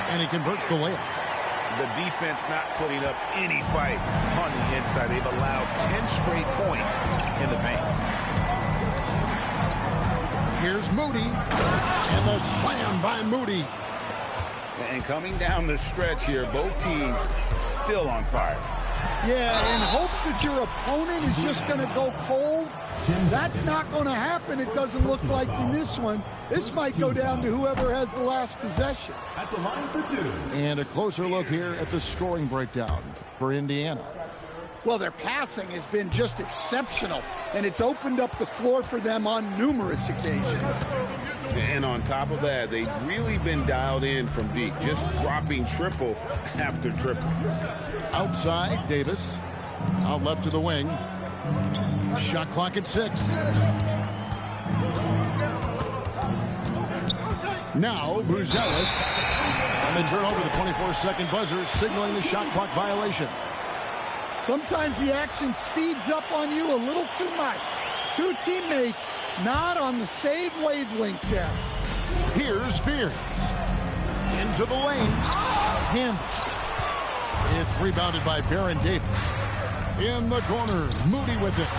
And he converts the layup. The defense not putting up any fight on the inside. They've allowed 10 straight points in the paint. Here's Moody. And the slam by Moody. And coming down the stretch here, both teams still on fire. Yeah, in hopes that your opponent is just going to go cold. That's not going to happen. It doesn't look like in this one. This might go down to whoever has the last possession. At the line for two. And a closer look here at the scoring breakdown for Indiana. Well, their passing has been just exceptional, and it's opened up the floor for them on numerous occasions. And on top of that, they've really been dialed in from deep, just dropping triple after triple. Outside, Davis. Out left to the wing. Shot clock at 6. Now, Bruzelis. And they turn over the 24-second buzzer, signaling the shot clock violation. Sometimes the action speeds up on you a little too much. Two teammates not on the same wavelength there. Here's Fears. Into the lane. Him. It's rebounded by Baron Davis. In the corner, Moody with it.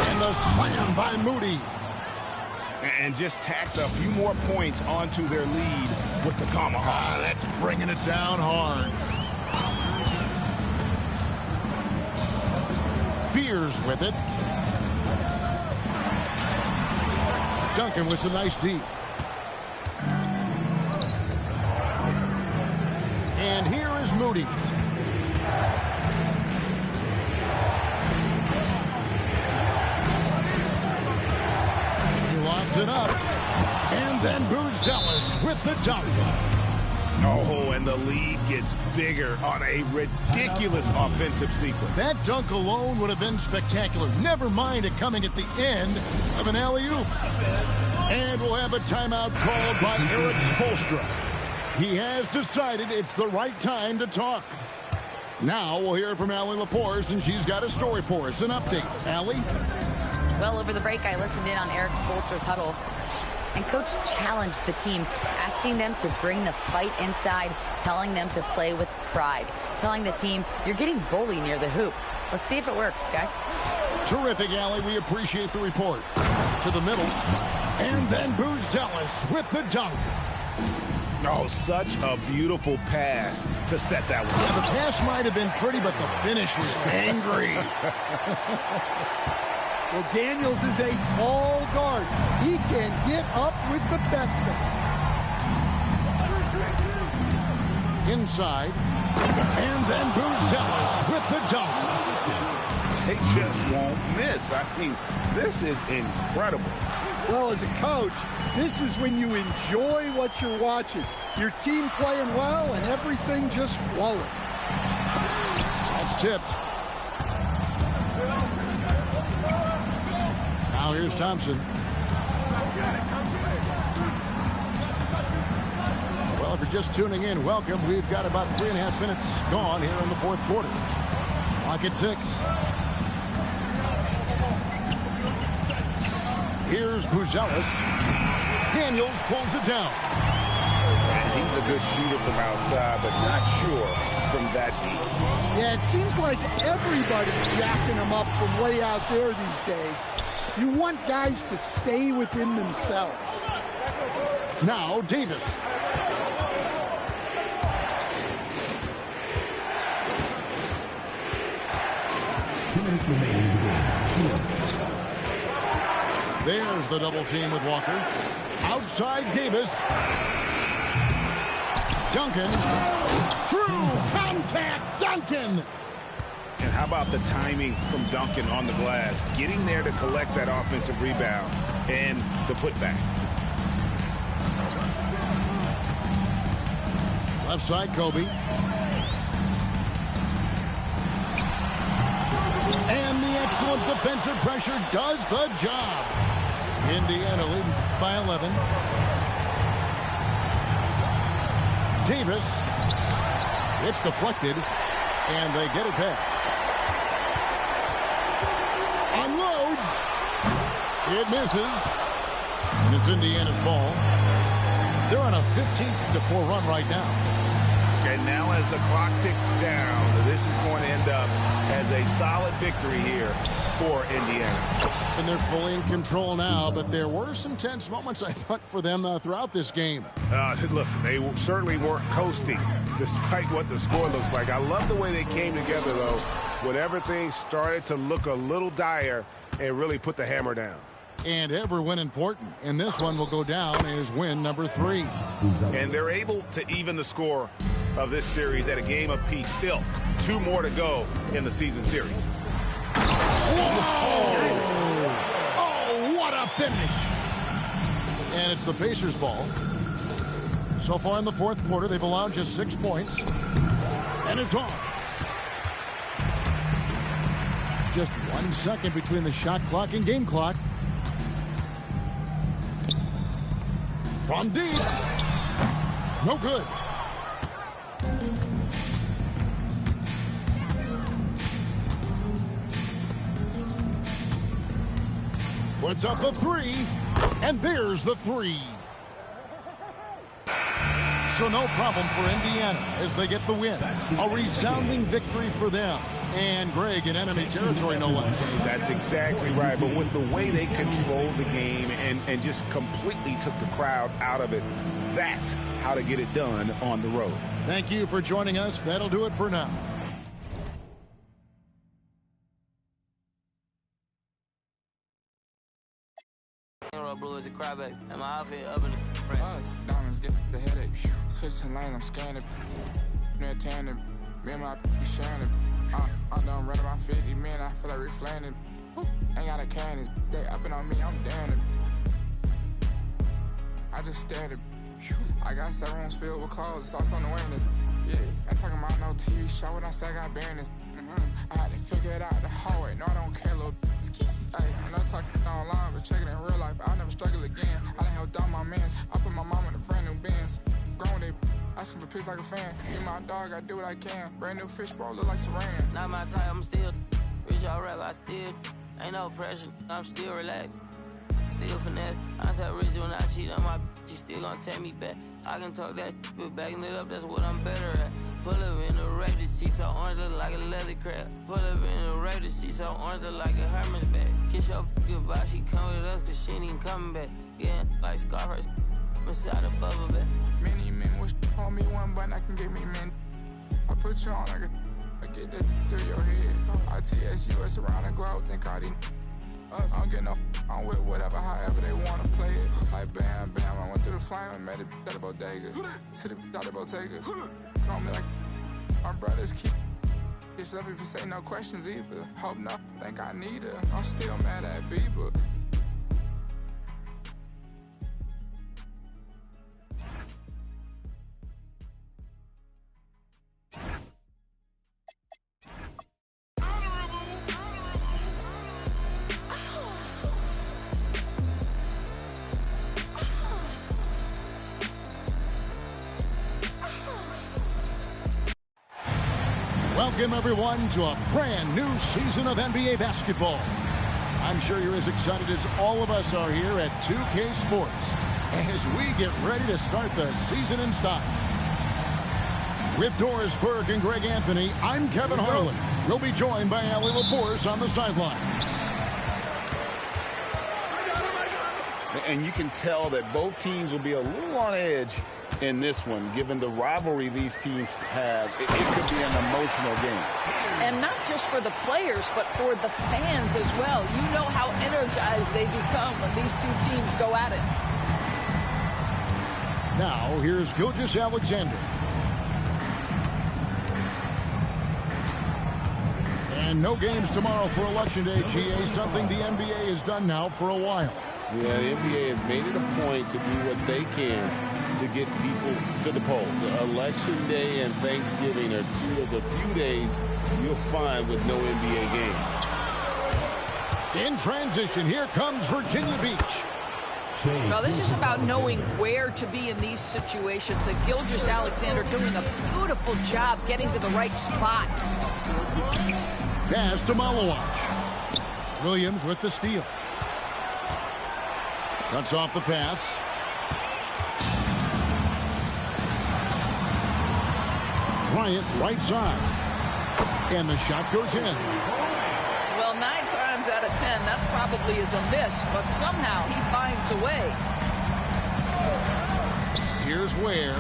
And the slam by Moody. And just tacks a few more points onto their lead with the tomahawk. That's bringing it down hard. Fears with it. Duncan with some nice deep. And here is Moody. He lobs it up. And then Bruzelis with the jump. Oh, and the lead gets bigger on a ridiculous offensive sequence. That dunk alone would have been spectacular. Never mind it coming at the end of an alley-oop. And we'll have a timeout called by Eric Spoelstra. He has decided it's the right time to talk. Now we'll hear from Allie LaForce, and she's got a story for us. An update. Allie? Well, over the break, I listened in on Eric Spoelstra's huddle. And Coach challenged the team, asking them to bring the fight inside, telling them to play with pride, telling the team, you're getting bullied near the hoop. Let's see if it works, guys. Terrific, Allie. We appreciate the report. To the middle. And then Buzelis with the dunk. Oh, such a beautiful pass to set that one. Yeah, the pass might have been pretty, but the finish was angry. Well, Daniels is a tall guard. He can get up with the best of them. Inside. And then Buzelis with the dunk. They just won't miss. I mean, this is incredible. Well, as a coach, this is when you enjoy what you're watching. Your team playing well and everything just flowing. That's tipped. Now here's Thompson. Well, if you're just tuning in, welcome. We've got about 3.5 minutes gone here in the fourth quarter. Clock at 6. Here's Buzelis. Daniels pulls it down. And he's a good shooter from outside, but not sure from that deep. Yeah, it seems like everybody's jacking him up from way out there these days. You want guys to stay within themselves. Now Davis. There's the double team with Walker. Outside Davis. Duncan. Through contact. Duncan. And how about the timing from Duncan on the glass? Getting there to collect that offensive rebound and the putback. Left side, Kobe. And the excellent defensive pressure does the job. Indiana leading by 11. Davis. It's deflected, and they get it back. Unloads. It misses. And it's Indiana's ball. They're on a 15-4 run right now. And now as the clock ticks down, this is going to end up as a solid victory here for Indiana. And they're fully in control now, but there were some tense moments, I thought, for them throughout this game. Listen, they certainly weren't coasting, despite what the score looks like. I love the way they came together, though, when everything started to look a little dire and really put the hammer down. And every win important. And this one will go down as win number 3. And they're able to even the score of this series at a game apiece. Still, 2 more to go in the season series. Whoa! Oh, what a finish! And it's the Pacers' ball. So far in the fourth quarter, they've allowed just 6 points. And it's on. Just 1 second between the shot clock and game clock. From deep. No good. Puts up a 3. And there's the 3. So no problem for Indiana as they get the win. A resounding victory for them. And Greg in enemy territory, no less. That's exactly right. But with the way they controlled the game and just completely took the crowd out of it, that's how to get it done on the road. Thank you for joining us. That'll do it for now. Blue as a crybaby, and my outfit up in the front. Diamonds get the headache. Switching lanes, I'm scanning. Man, tanning. Me and my be sharing it. I'm done running my 50, man. I feel like reflating. Ain't got a can, they upping on me, I'm down it. I just stared at I got 7 rooms filled with clothes, it's also on the witness. Yeah, I'm talking about no TV show when I say I got business. I had to figure it out the hard way. No, I don't care, little ski. Hey, I'm not talking online, but check it in real life. I'll never struggle again. I done helped out my mans. I put my mom in a brand new Benz. Grown they asking for pics like a fan. You my dog, I do what I can. Brand new fish bowl, look like Saran. Not my type, I'm still rich, all rap, I still ain't no pressure. I'm still relaxed. Still finesse. I said rich when I cheat on my bitch, she still gon' take me back. I can talk that but backing it up, that's what I'm better at. Pull up in the rape, the seat so orange look like a leather crab. Pull up in the rape, the seat so orange look like a Hermes bag. Kiss your goodbye, she come with us cause she ain't even coming back. Yeah, like Scarface, inside the bubble bag. Many men wish on me one button, I can get me men. I put you on like I get that through your head. ITS around the globe, think all these I don't get no on with whatever, however they wanna play it. Like bam, bam, I went through the flame and made it at the bodega. To the out the Bottega. Call me like my brothers keep yourself if you say no questions either. Hope not, think I need her. I'm still mad at Bieber. Welcome, everyone, to a brand new season of NBA basketball. I'm sure you're as excited as all of us are here at 2K Sports as we get ready to start the season in style. With Doris Burke and Greg Anthony, I'm Kevin Harlan. We'll be joined by Allie LaForce on the sidelines. And you can tell that both teams will be a little on edge in this one, given the rivalry these teams have. It could be an emotional game. And not just for the players, but for the fans as well. You know how energized they become when these two teams go at it. Now, here's Gilgeous-Alexander. And no games tomorrow for Election Day, GA, something the NBA has done now for a while. Yeah, the NBA has made it a point to do what they can to get people to the polls. Election Day and Thanksgiving are two of the few days you'll find with no NBA games. In transition, here comes Virginia Beach. Well, this is about knowing where to be in these situations. And Gilgeous-Alexander doing a beautiful job getting to the right spot. Pass to Malawach. Williams with the steal. Cuts off the pass. Bryant right side. And the shot goes in. Well, 9 times out of 10, that probably is a miss, but somehow he finds a way. Here's where.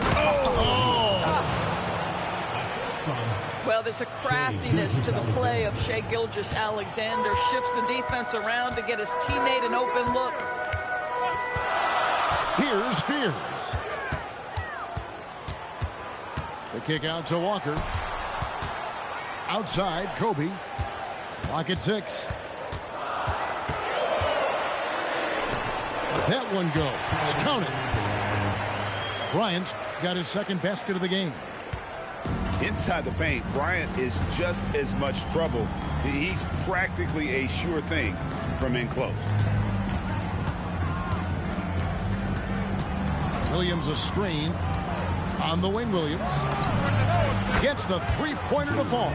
Well, there's a craftiness to the play of Shai Gilgeous-Alexander. Shifts the defense around to get his teammate an open look. Here's Spears. The kick out to Walker. Outside, Kobe. Clock at 6. That one goes. It's counted. Bryant got his second basket of the game. Inside the paint, Bryant is just as much trouble. He's practically a sure thing from in close. Williams a screen on the wing. Williams gets the three-pointer to fall.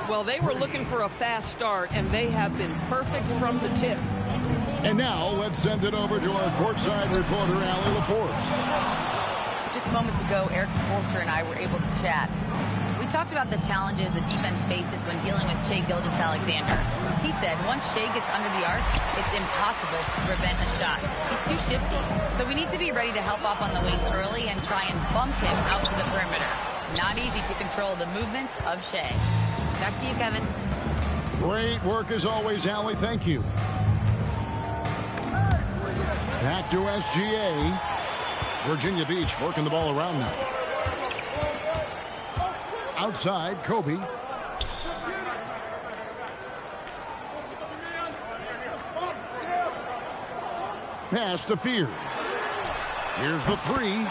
Well, they were looking for a fast start, and they have been perfect from the tip. And now let's send it over to our courtside reporter, Allie LaForce. Just moments ago, Eric Spoelstra and I were able to chat. We talked about the challenges the defense faces when dealing with Shai Gilgeous-Alexander. He said once Shai gets under the arc, it's impossible to prevent a shot. He's too shifty, so we need to be ready to help off on the wings early and try and bump him out to the perimeter. Not easy to control the movements of Shai. Back to you, Kevin. Great work as always, Allie. Thank you. Back to SGA. Virginia Beach working the ball around now. Outside, Kobe. Pass to Fear. Here's the three.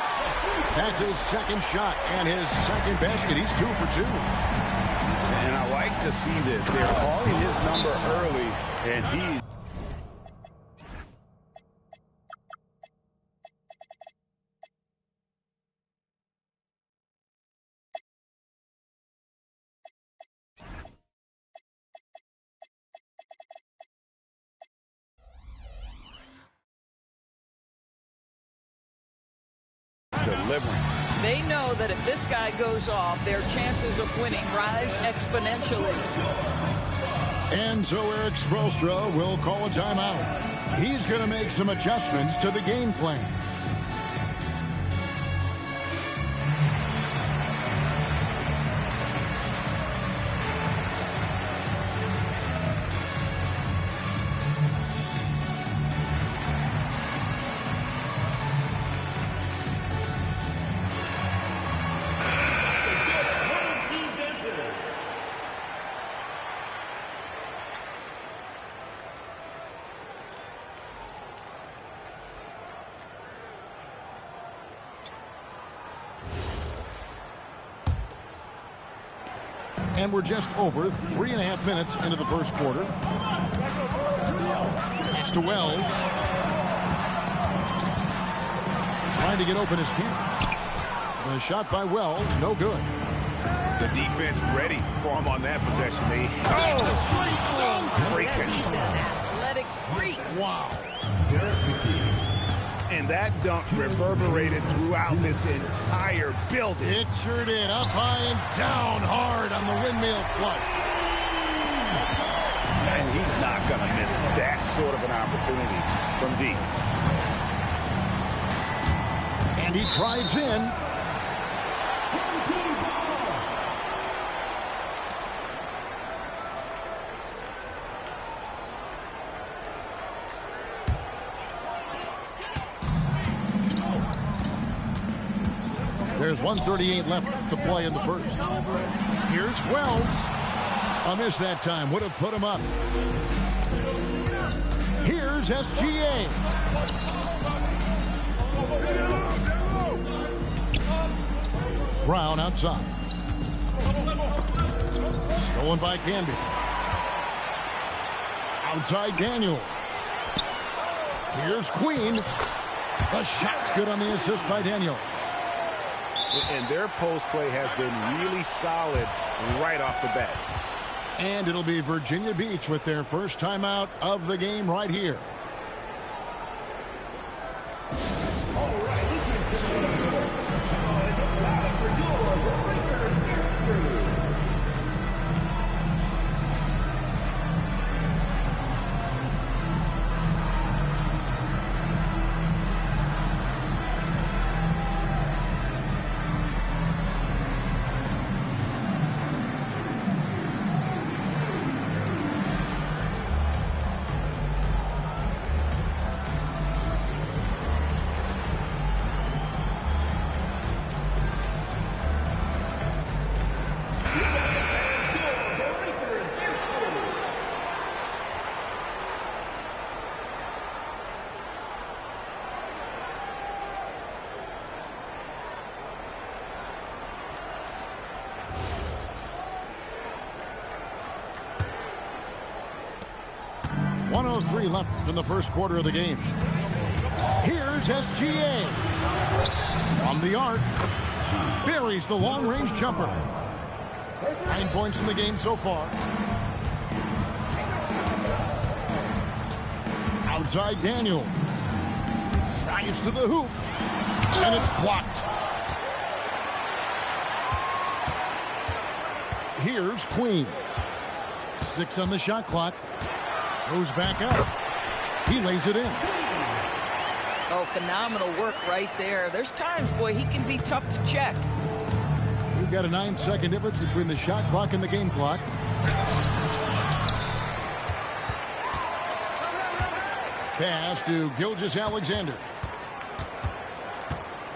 That's his second shot and his second basket. He's 2 for 2. And I like to see this. They're calling his number early, and he's delivering. They know that if this guy goes off, their chances of winning rise exponentially. And so Eric Spoelstra will call a timeout. He's going to make some adjustments to the game plan. And we're just over 3.5 minutes into the first quarter. It's to Wells. Trying to get open his can. The shot by Wells, no good. The defense ready for him on that possession. Great He's an athletic freak. Wow. And that dunk reverberated throughout this entire building. It sure did. Up high and down hard on the windmill flush. And he's not going to miss that sort of an opportunity from deep. And he drives in. There's 1:38 left to play in the first. Here's Wells. A miss that time. Would have put him up. Here's SGA. Brown outside. Stolen by Canby. Outside Daniel. Here's Queen. The shot's good on the assist by Daniel. And their post play has been really solid right off the bat. And it'll be Virginia Beach with their first timeout of the game right here. .103 left in the first quarter of the game. Here's SGA. From the arc. Buries the long-range jumper. 9 points in the game so far. Outside Daniel. Drives to the hoop. And it's blocked. Here's Queen. 6 on the shot clock. Goes back up. He lays it in. Oh, phenomenal work right there. There's times, boy, he can be tough to check. We've got a 9-second difference between the shot clock and the game clock. Pass to Gilgeous-Alexander.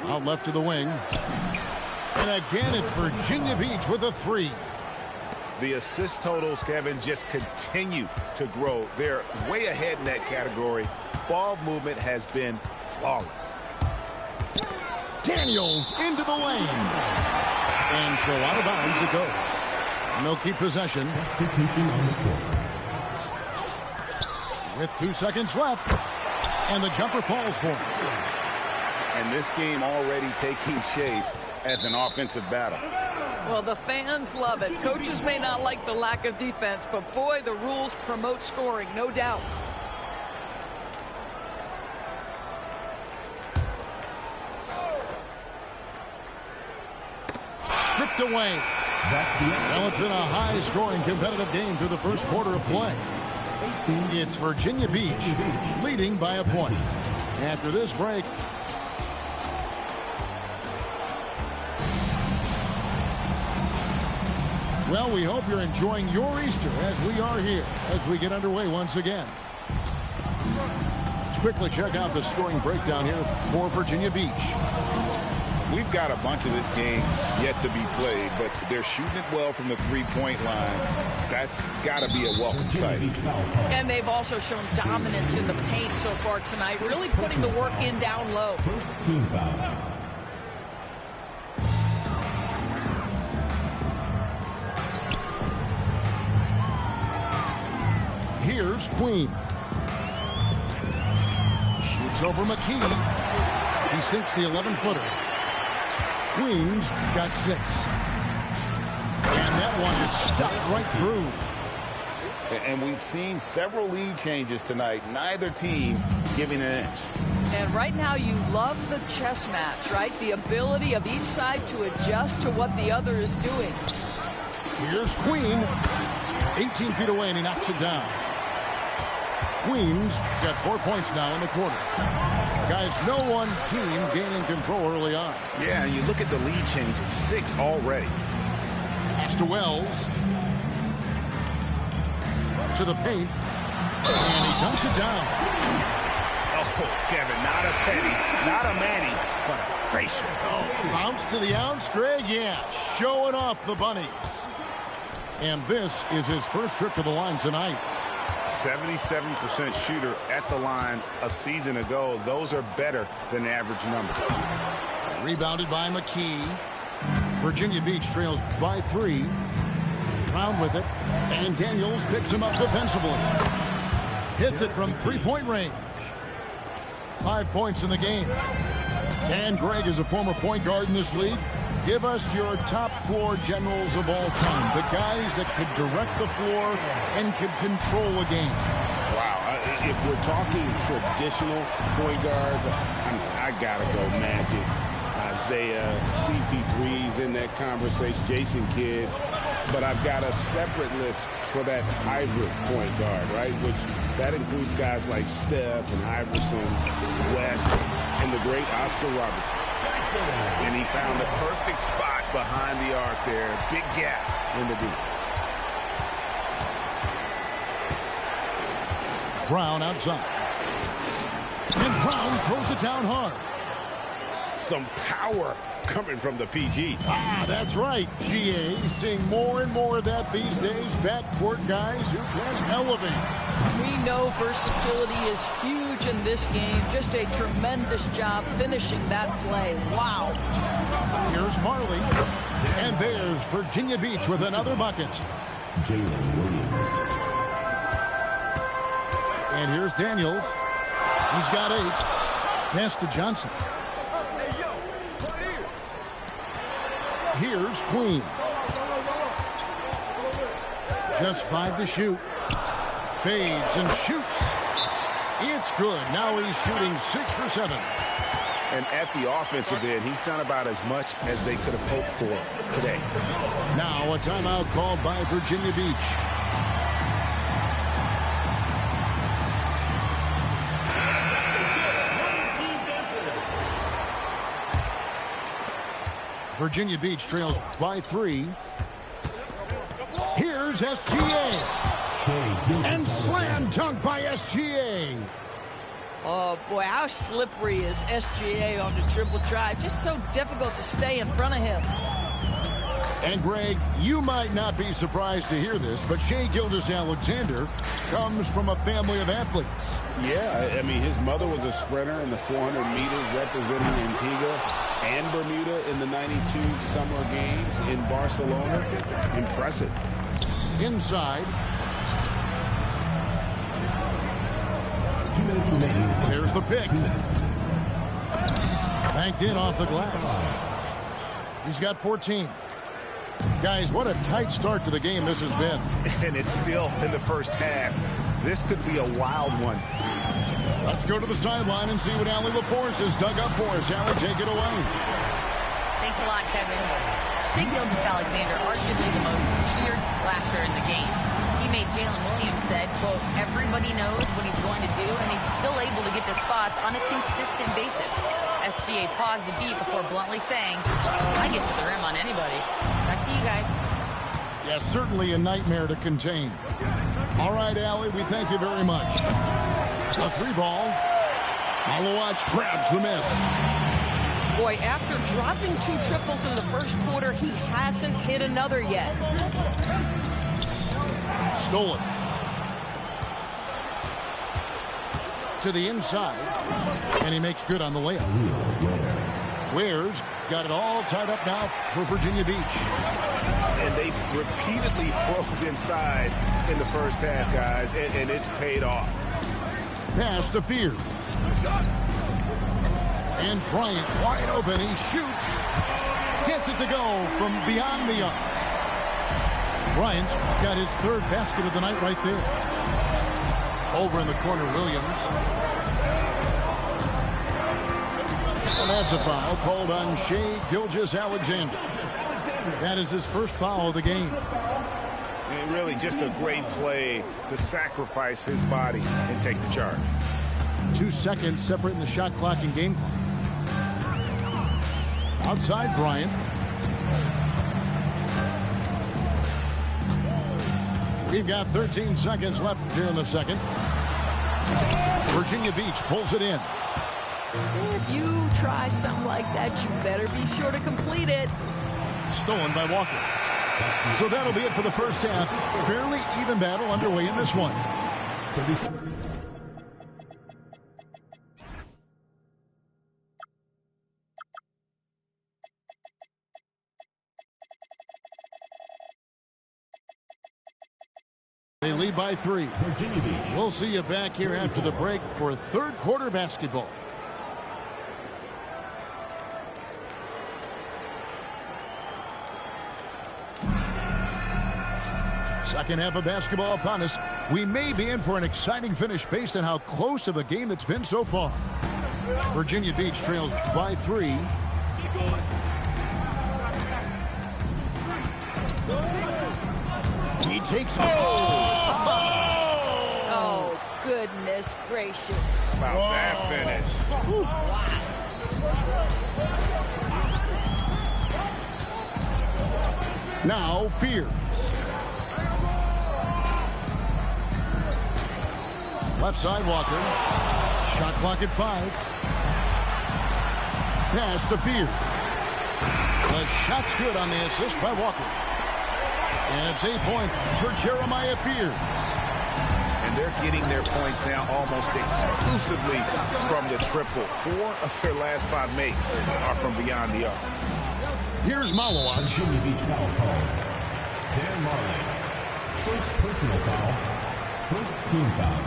Out left to the wing. And again, it's Virginia Beach with a 3. The assist totals, Kevin, just continue to grow. They're way ahead in that category. Ball movement has been flawless. Daniels into the lane. And so out of bounds it goes. And they'll keep possession. Substitution on the court. With 2 seconds left. And the jumper falls for him. And this game already taking shape as an offensive battle. Well, the fans love it. Coaches may not like the lack of defense, but boy, the rules promote scoring, no doubt. Stripped away. Well, it's been a high-scoring competitive game through the first quarter of play. It's Virginia Beach leading by a point. After this break, well, we hope you're enjoying your Easter as we are here as we get underway once again. Let's quickly check out the scoring breakdown here for Virginia Beach. We've got a bunch of this game yet to be played, but they're shooting it well from the three-point line. That's got to be a welcome sight. And they've also shown dominance in the paint so far tonight, really putting the work in down low. First team foul. Here's Queen. Shoots over McKee. He sinks the 11-footer. Queens got 6. And that one is stuck right through. And we've seen several lead changes tonight. Neither team giving an inch. And right now you love the chess match, right? The ability of each side to adjust to what the other is doing. Here's Queen. 18 feet away, and he knocks it down. Queens got 4 points now in the quarter. Guys, no one team gaining control early on. Yeah, and you look at the lead changes, 6 already. Pass to Wells. To the paint. And he dunks it down. Oh, Kevin, not a penny, not a Manny, but a facial. Oh, bounce to the ounce, Greg. Yeah, showing off the bunnies. And this is his first trip to the line tonight. 77% shooter at the line a season ago. Those are better than the average number. Rebounded by McKee. Virginia Beach trails by 3. Brown with it. And Daniels picks him up defensively. Hits it from three-point range. 5 points in the game. And Greg is a former point guard in this league. Give us your top 4 generals of all time. The guys that could direct the floor and could control a game. Wow. If we're talking traditional point guards, I got to go Magic, Isaiah, CP3's in that conversation, Jason Kidd. But I've got a separate list for that hybrid point guard, right? Which that includes guys like Steph and Iverson, West, and the great Oscar Robertson. And he found the perfect spot behind the arc there. Big gap in the deep. Brown outside. And Brown throws it down hard. Some power coming from the PG. Ah, that's right. GA seeing more and more of that these days. Backcourt guys who can elevate. We know versatility is huge in this game. Just a tremendous job finishing that play. Wow. Here's Marley. And there's Virginia Beach with another bucket. Jalen Williams. And here's Daniels. He's got 8. Pass to Johnson. Here's Queen. Just 5 to shoot. Fades and shoots. It's good. Now he's shooting 6 for 7. And at the offensive end, he's done about as much as they could have hoped for today. Now a timeout called by Virginia Beach. Virginia Beach trails by 3. Here's SGA. And slam dunk by SGA. Oh, boy, how slippery is SGA on the dribble drive. Just so difficult to stay in front of him. And, Greg, you might not be surprised to hear this, but Shai Gilgeous-Alexander comes from a family of athletes. Yeah, I mean, his mother was a sprinter in the 400 meters representing Antigua and Bermuda in the 92 Summer Games in Barcelona. Impressive. Inside. 2 minutes remaining. There's the pick. Banked in off the glass. He's got 14. Guys, what a tight start to the game this has been. And it's still in the first half. This could be a wild one. Let's go to the sideline and see what Allie LaForce has dug up for us. Allie, take it away. Thanks a lot, Kevin. Shai Gilgeous-Alexander, arguably the most feared slasher in the game. Teammate Jalen Williams said, quote, everybody knows what he's going to do, and he's still able to get to spots on a consistent basis. SGA paused a beat before bluntly saying, I get to the rim on anybody. Back to you guys. Yeah, certainly a nightmare to contain. All right, Allie, we thank you very much. A 3-ball. Malawach grabs the miss. Boy, after dropping 2 triples in the first quarter, he hasn't hit another yet. Stolen. To the inside, and he makes good on the layup. Ware's got it all tied up now for Virginia Beach. And they've repeatedly probed inside in the first half, guys, and it's paid off. Pass to Fear. And Bryant wide open. He shoots. Gets it to go from beyond the arc. Bryant got his 3rd basket of the night right there. Over in the corner, Williams. And that's a foul called on Shai Gilgeous-Alexander. That is his first foul of the game. And really just a great play to sacrifice his body and take the charge. 2 seconds separating the shot clock and game clock. Outside Bryant. We've got 13 seconds left here in the second. Virginia Beach pulls it in. If you try something like that, you better be sure to complete it. Stolen by Walker. So that'll be it for the first half. Fairly even battle underway in this one. They lead by 3. Virginia Beach. We'll see you back here after the break for 3rd quarter basketball. Second half of basketball upon us. We may be in for an exciting finish based on how close of a game it's been so far. Virginia Beach trails by 3. He takes it. Oh, goodness gracious. About that finish. Now Fear. Left side Walker. Shot clock at 5. Pass to Fear. The shot's good on the assist by Walker. And it's 8 points for Jeremiah Fear. And they're getting their points now almost exclusively from the triple. 4 of their last 5 makes are from beyond the arc. Here's Malawach. Virginia Beach foul call. Dan Marley. First personal foul. First team foul.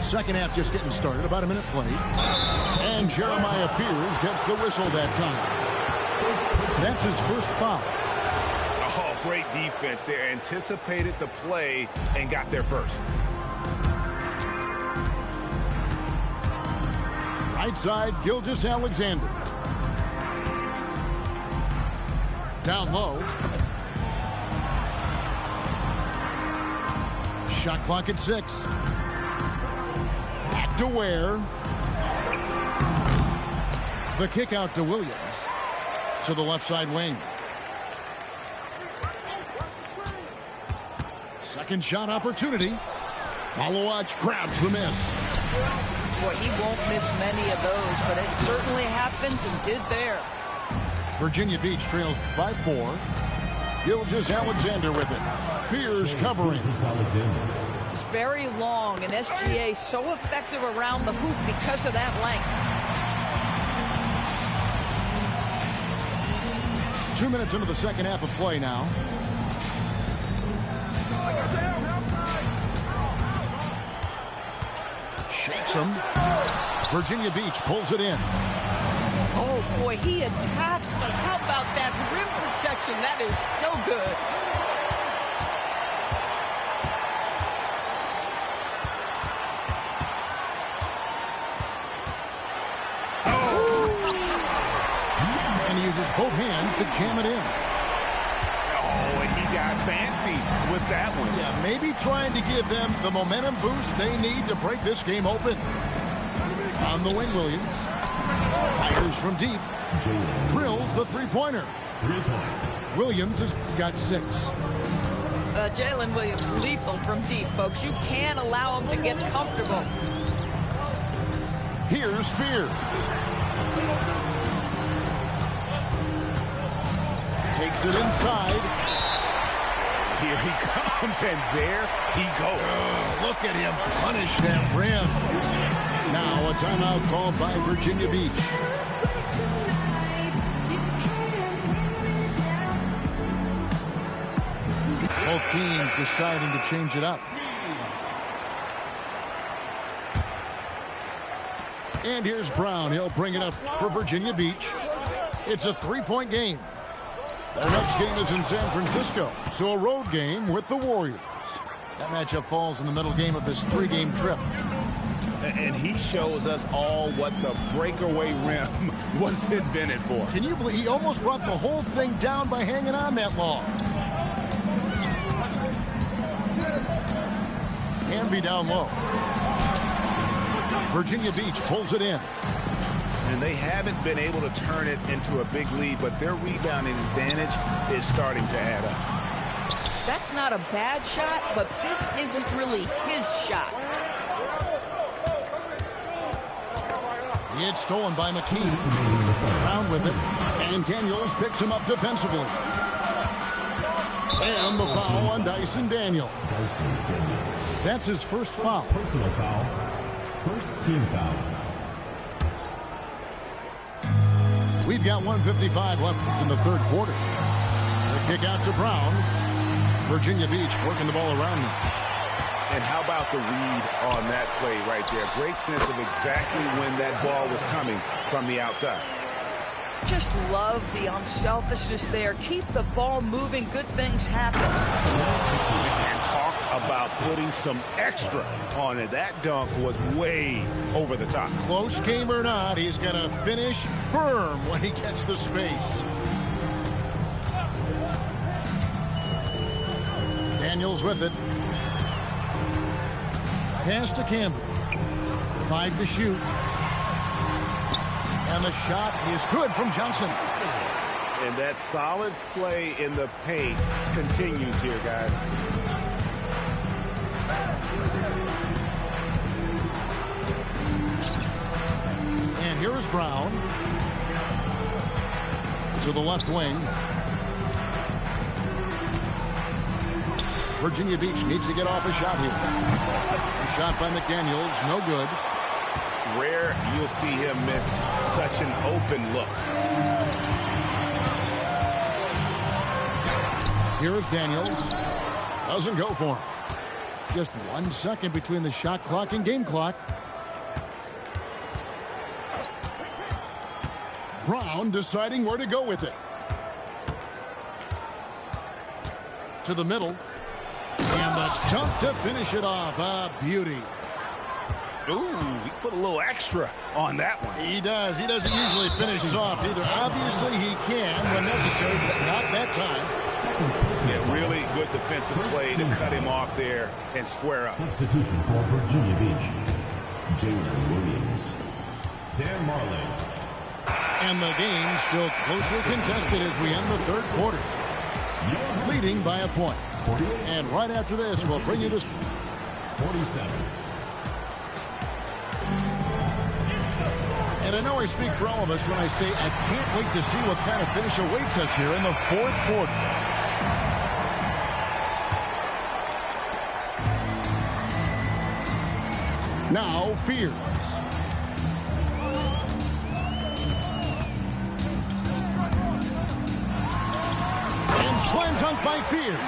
Second half just getting started. About a minute played. And Jeremiah Fears gets the whistle that time. That's his first foul. Oh, great defense. They anticipated the play and got there first. Right side, Gilgeous-Alexander. Down low. Shot clock at 6. Back to Ware. The kick out to Williams. To the left side wing. Second shot opportunity. Malawach grabs the miss. Boy, he won't miss many of those, but it certainly happens and did there. Virginia Beach trails by 4. Gilgeous-Alexander with it. Fears covering. It's very long, and SGA so effective around the hoop because of that length. 2 minutes into the second half of play now. Shakes him. Virginia Beach pulls it in. Oh, boy, he attacks, but how about that rim protection? That is so good. And he uses both hands to jam it in. Oh, and he got fancy with that one. Yeah, maybe trying to give them the momentum boost they need to break this game open. On the wing, Williams. Fires from deep. Drills the three-pointer. 3 points. Williams has got 6. Jalen Williams, lethal from deep, folks. You can't allow him to get comfortable. Here's Spear. Takes it inside. Here he comes, and there he goes. Oh, look at him punish that rim. Now a timeout called by Virginia Beach. Both teams deciding to change it up. And here's Brown. He'll bring it up for Virginia Beach. It's a 3-point game. Their next game is in San Francisco, so a road game with the Warriors. That matchup falls in the middle game of this 3-game trip. And he shows us all what the breakaway rim was invented for. Can you believe he almost brought the whole thing down by hanging on that long? Can be down low. Virginia Beach pulls it in. And they haven't been able to turn it into a big lead, but their rebounding advantage is starting to add up. That's not a bad shot, but this isn't really his shot. It's stolen by McKee. Brown with it. And Daniels picks him up defensively. And the foul on Dyson Daniels. That's his first foul. Personal foul. First team foul. We've got 1:55 left in the third quarter. The kick out to Brown. Virginia Beach working the ball around him. And how about the read on that play right there? Great sense of exactly when that ball was coming from the outside. Just love the unselfishness there. Keep the ball moving. Good things happen. And talk about putting some extra on it. That dunk was way over the top. Close game or not, he's going to finish firm when he gets the space. Daniels with it. Pass to Campbell. 5 to shoot. And the shot is good from Johnson. And that solid play in the paint continues here, guys. And here is Brown. To the left wing. Virginia Beach needs to get off a shot here. A shot by McDaniels, no good. Rare you'll see him miss such an open look. Here's Daniels. Doesn't go for him. Just 1 second between the shot clock and game clock. Brown deciding where to go with it. To the middle. And the dunk to finish it off. A beauty. Ooh, he put a little extra on that one. He does. He doesn't usually finish soft either. Obviously, he can when necessary, but not that time. Yeah, really good defensive play to cut him off there and square up. Substitution for Virginia Beach. Jalen Williams. Dan Marley. And the game still closely contested as we end the third quarter. Leading by a point. And right after this, we'll bring you to 47. And I know I speak for all of us when I say I can't wait to see what kind of finish awaits us here in the fourth quarter. Now, Fears. And slam dunk by Fears.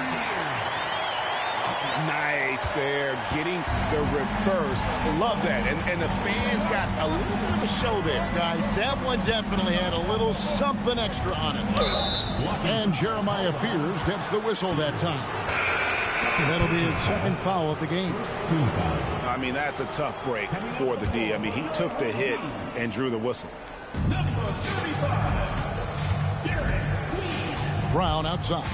Nice there, getting the reverse. Love that. And the fans got a little bit of a show there. Guys, that one definitely had a little something extra on it. And Jeremiah Fears gets the whistle that time. That'll be his second foul of the game. I mean, that's a tough break for the D. I mean, he took the hit and drew the whistle. Brown outside.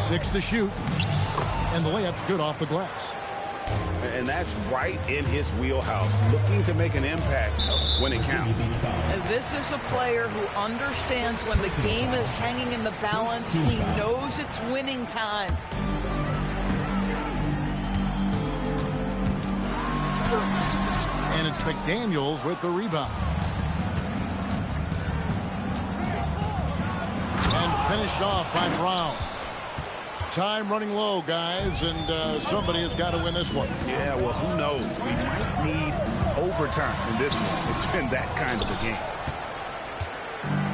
6 to shoot. And the layup's good off the glass. And that's right in his wheelhouse, looking to make an impact when it counts. And this is a player who understands when the game is hanging in the balance. He knows it's winning time. And it's McDaniels with the rebound. And finished off by Brown. Time running low, guys, and somebody has got to win this one. Yeah, well, who knows? We might need overtime in this one. It's been that kind of a game.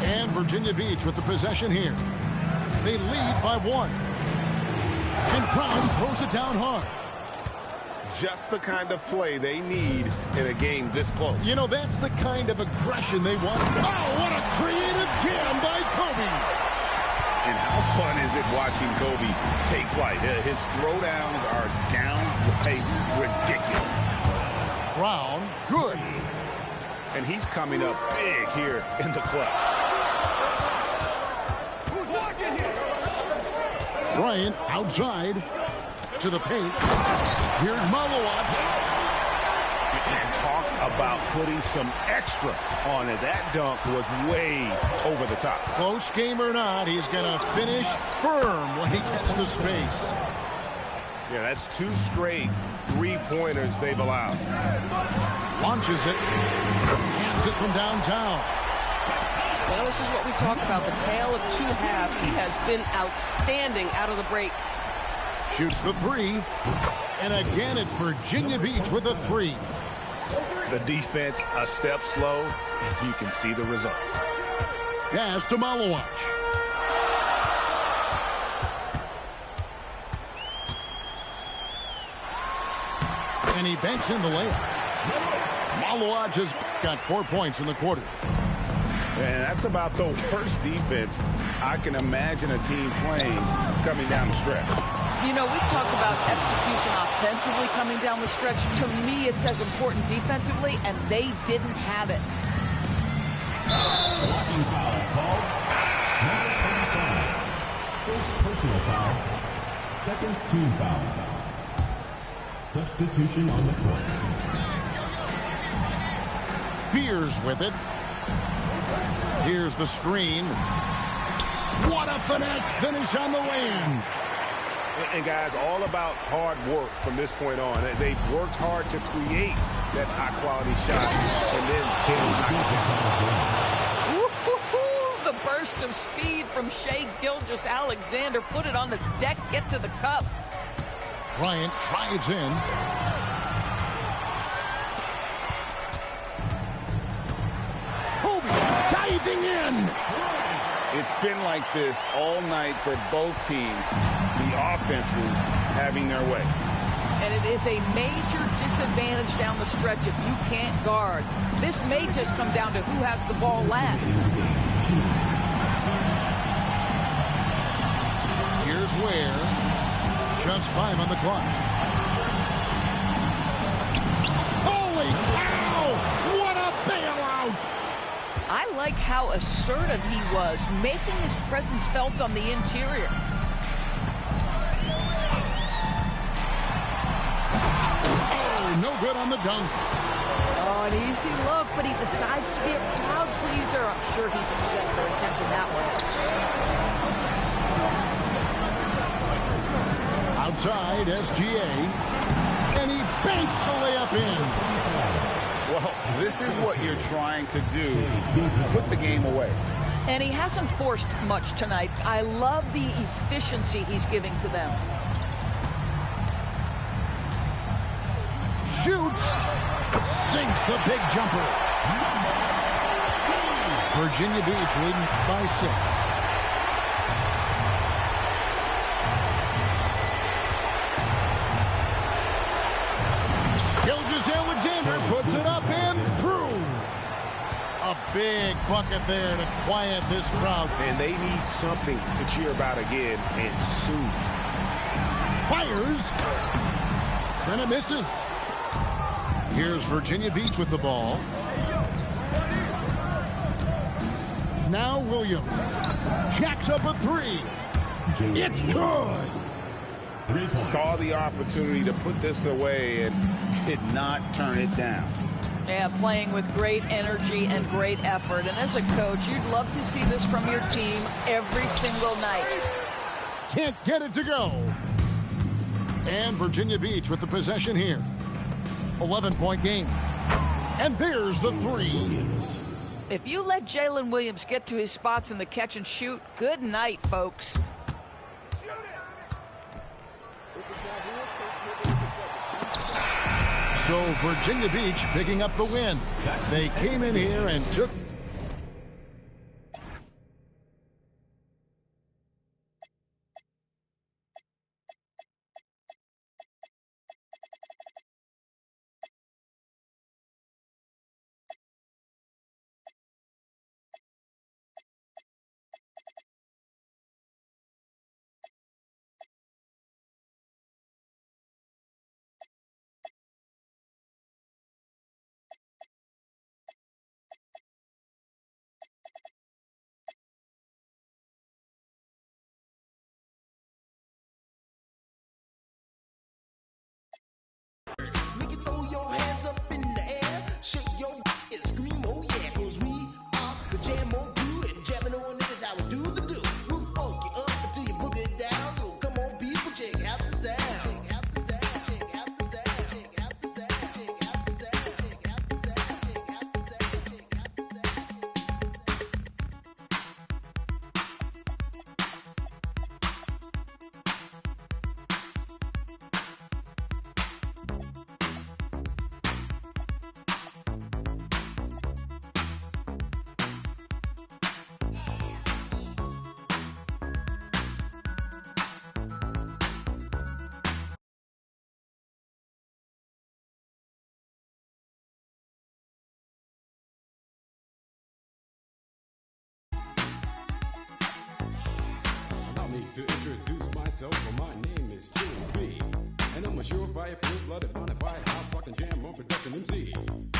And Virginia Beach with the possession here. They lead by 1. And Brown throws it down hard. Just the kind of play they need in a game this close. You know, that's the kind of aggression they want. Oh, what a creative jam by Kobe. And how fun is it watching Kobe take flight? His throwdowns are downright ridiculous. Brown, good. And he's coming up big here in the clutch. Who's watching here? Bryant outside to the paint. Here's Malowatch. And talk about putting some extra on it. That dunk was way over the top. Close game or not, he's going to finish firm when he gets the space. Yeah, that's 2 straight three-pointers they've allowed. Launches it. Hands it from downtown. Well, this is what we talk about, the tale of 2 halves. He has been outstanding out of the break. Shoots the 3. And again, it's Virginia Beach with a 3. The defense a step slow, and you can see the results. Pass to Malowatch. And he banks in the layup. Malowatch has got 4 points in the quarter. And that's about the worst defense I can imagine a team playing coming down the stretch. You know, we talk about execution offensively coming down the stretch. To me, it's as important defensively, and they didn't have it. Blocking foul called. Number 27. First personal foul. Second team foul. Substitution on the court. Fears with it. Here's the screen. What a finesse finish on the lay-in. And guys, all about hard work from this point on. They've worked hard to create that high-quality shot, and then The burst of speed from Shai Gilgeous-Alexander. Put it on the deck, get to the cup. Bryant drives in. Kobe diving in. It's been like this all night for both teams. The offenses having their way. And it is a major disadvantage down the stretch if you can't guard. This may just come down to who has the ball last. Here's Ware. Just 5 on the clock. Holy cow! What a bailout! I like how assertive he was, making his presence felt on the interior. Oh, no good on the dunk. Oh, an easy look, but he decides to be a crowd pleaser. I'm sure he's upset for attempting that one. Outside, SGA. And he banks the layup in. Well, this is what you're trying to do. Put the game away. And he hasn't forced much tonight. I love the efficiency he's giving to them. Shoots. Sinks the big jumper. Virginia Beach leading by 6. Alexander puts it up and through. A big bucket there to quiet this crowd. And they need something to cheer about again, and soon. Fires. Then it misses. Here's Virginia Beach with the ball. Now Williams. Jacks up a 3. It's good. Saw the opportunity to put this away and did not turn it down. Yeah, playing with great energy and great effort. And as a coach, you'd love to see this from your team every single night. Can't get it to go. And Virginia Beach with the possession here. 11-point game. And there's the 3. If you let Jalen Williams get to his spots in the catch and shoot, good night, folks. So Virginia Beach picking up the win. They came in here and took. Make you throw your hands up in the air, shake your and scream, oh yeah, 'cause we are the jam on crew, and jamming on it is how we do the do. We'll funk you up until you book it down, so come on people, check out the sound. Check out the sound, check out the sound, check out the sound, check out the sound, check out the sound, check out the sound, check out the Allow me to introduce myself, my name is Jim B. And I'm a surefire, full-blooded, bonafide, hot-fucking jam on production MC.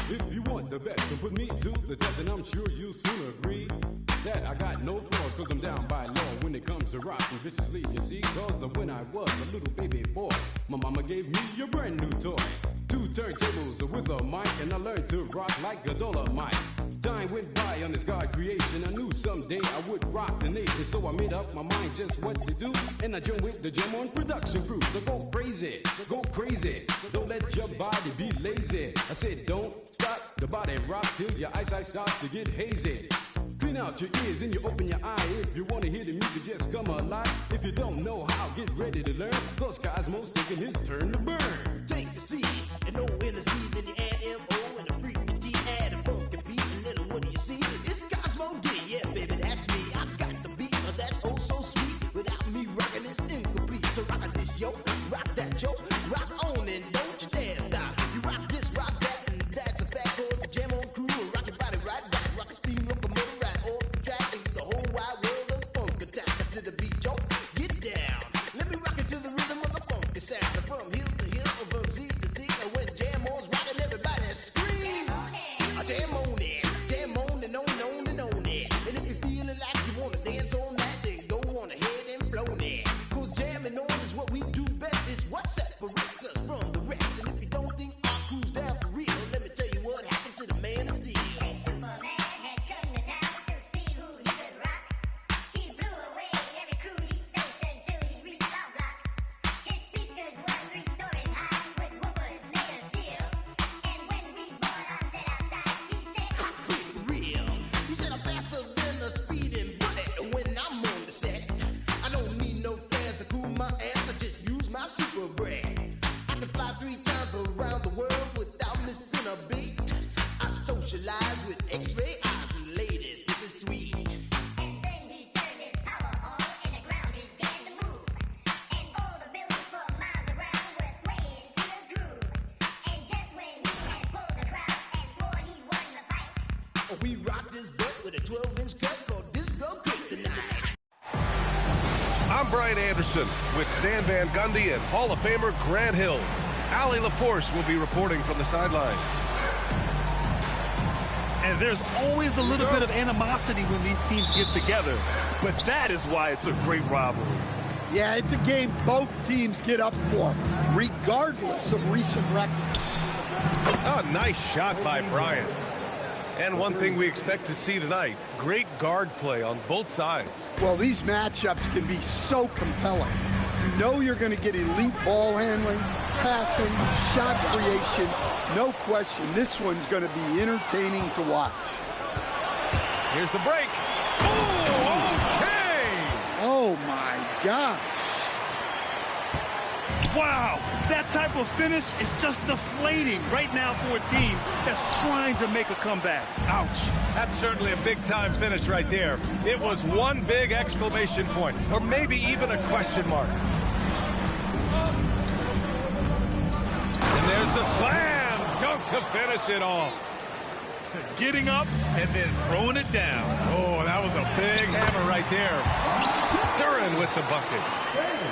If you want the best, then put me to the test, and I'm sure you'll soon agree that I got no flaws, 'cause I'm down by law when it comes to rocking viciously, you see. 'Cause when I was a little baby boy, my mama gave me a brand new toy. 2 turntables with a mic, and I learned to rock like a Dolomite. Time went by on this God creation. I knew someday I would rock the nation, so I made up my mind just what to do, and I joined with the Jam On production crew. So go crazy, go crazy. Don't let your body be lazy. I said don't stop the body rock till your eyesight starts to get hazy. Clean out your ears and you open your eye. If you want to hear the music, just come alive. If you don't know how, get ready to learn, 'cause Cosmo's taking his turn to burn. take a seat, and no in the seat, then you add M-O, and a freaky D, add a funky beat, and then what do you see? It's Cosmo D, yeah, baby, that's me. I got the beat, that's oh so sweet. Without me rocking, it's incomplete. So rock this, yo, rock that, yo, rock on and don't you dare stop. You rock this, rock that, and that's a fact. 'Cause the Jam On crew will rock your body right back. Rock a steam locomotive right off the track, and the whole wide world of funk attack. To the beat, yo, get down. Let me rock it to the rhythm of the funky sound. From hill to hill, from Z to Z, and when Jam On's rocking, everybody screams. I jam on it, jam on and on and on and on it. And if you're feeling like you wanna dance on that, then go on ahead and flow it. 'Cause jamming on is what we do best. It's what separates We rock this boat with a 12-inch cut called Disco Kryptonite. I'm Brian Anderson with Stan Van Gundy and Hall of Famer Grant Hill. Allie LaForce will be reporting from the sidelines. And there's always a little bit of animosity when these teams get together, but that is why it's a great rivalry. Yeah, it's a game both teams get up for, regardless of recent records. A nice shot by Bryant. And one thing we expect to see tonight, great guard play on both sides. Well, these matchups can be so compelling. You know you're going to get elite ball handling, passing, shot creation. No question, this one's going to be entertaining to watch. Here's the break. Oh, okay! Oh, my gosh. Wow, that type of finish is just deflating right now for a team that's trying to make a comeback. Ouch. That's certainly a big-time finish right there. It was one big exclamation point, or maybe even a question mark. And there's the slam dunk to finish it off. Getting up and then throwing it down. Oh, that was a big hammer right there. Duren with the bucket.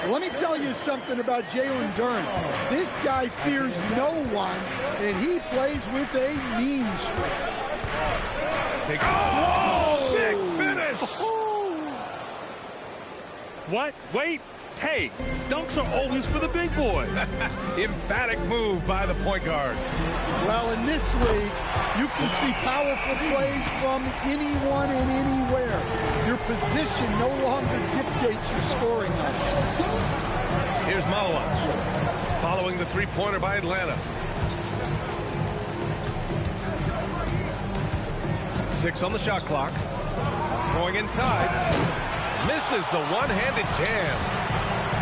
Let me tell you something about Jalen Duren. This guy fears no one, and he plays with a mean streak. Oh, big finish! What? Wait. Hey, dunks are always for the big boys. Emphatic move by the point guard. Well, in this league, you can see powerful plays from anyone and anywhere. Your position no longer dictates your scoring action. Here's Malawach, following the three-pointer by Atlanta. 6 on the shot clock. Going inside. Misses the one-handed jam.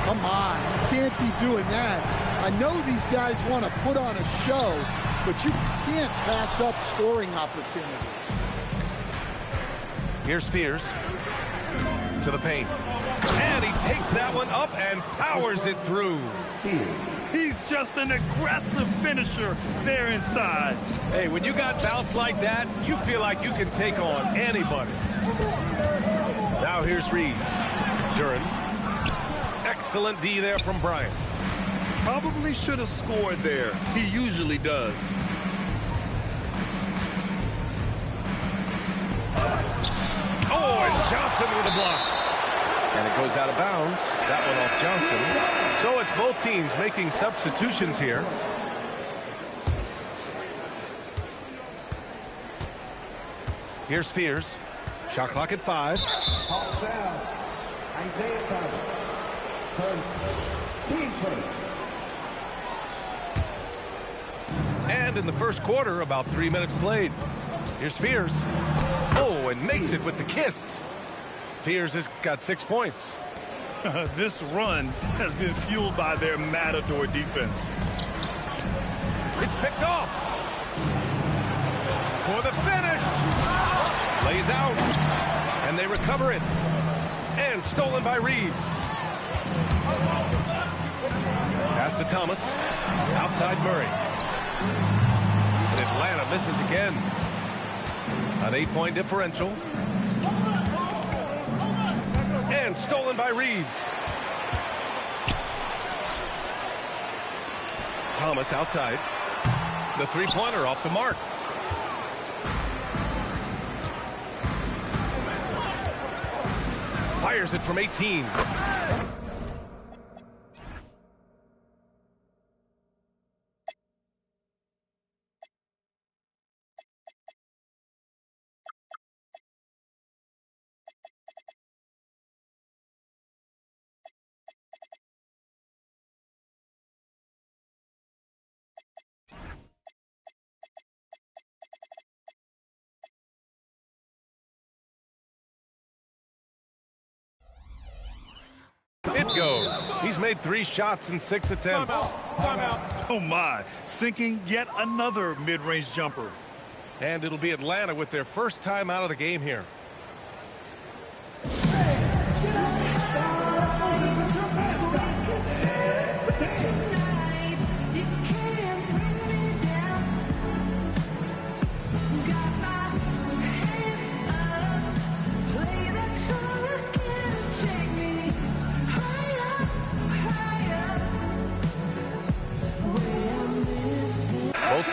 Come on, you can't be doing that. I know these guys want to put on a show, but you can't pass up scoring opportunities. Here's Fears to the paint. And he takes that one up and powers it through. He's just an aggressive finisher there inside. Hey, when you got bounce like that, you feel like you can take on anybody. Now here's Reeves. Duren. Excellent D there from Bryant. Probably should have scored there. He usually does. Oh, and Johnson with a block. And it goes out of bounds. That one off Johnson. So it's both teams making substitutions here. Here's Fears. Shot clock at 5. Isaiah Thomas. Team first. And in the first quarter, about 3 minutes played. Here's Fears. Oh, and makes it with the kiss. Fears has got 6 points. This run has been fueled by their matador defense. It's picked off. For the finish. Lays out. And they recover it. And stolen by Reeves. Pass to Thomas. Outside Murray. And Atlanta misses again. An 8-point differential. And stolen by Reeves. Thomas outside. The three-pointer off the mark. Fires it from 18. It goes. He's made 3 shots in 6 attempts. Timeout. Oh, my. Sinking yet another mid-range jumper. And it'll be Atlanta with their first time out of the game here.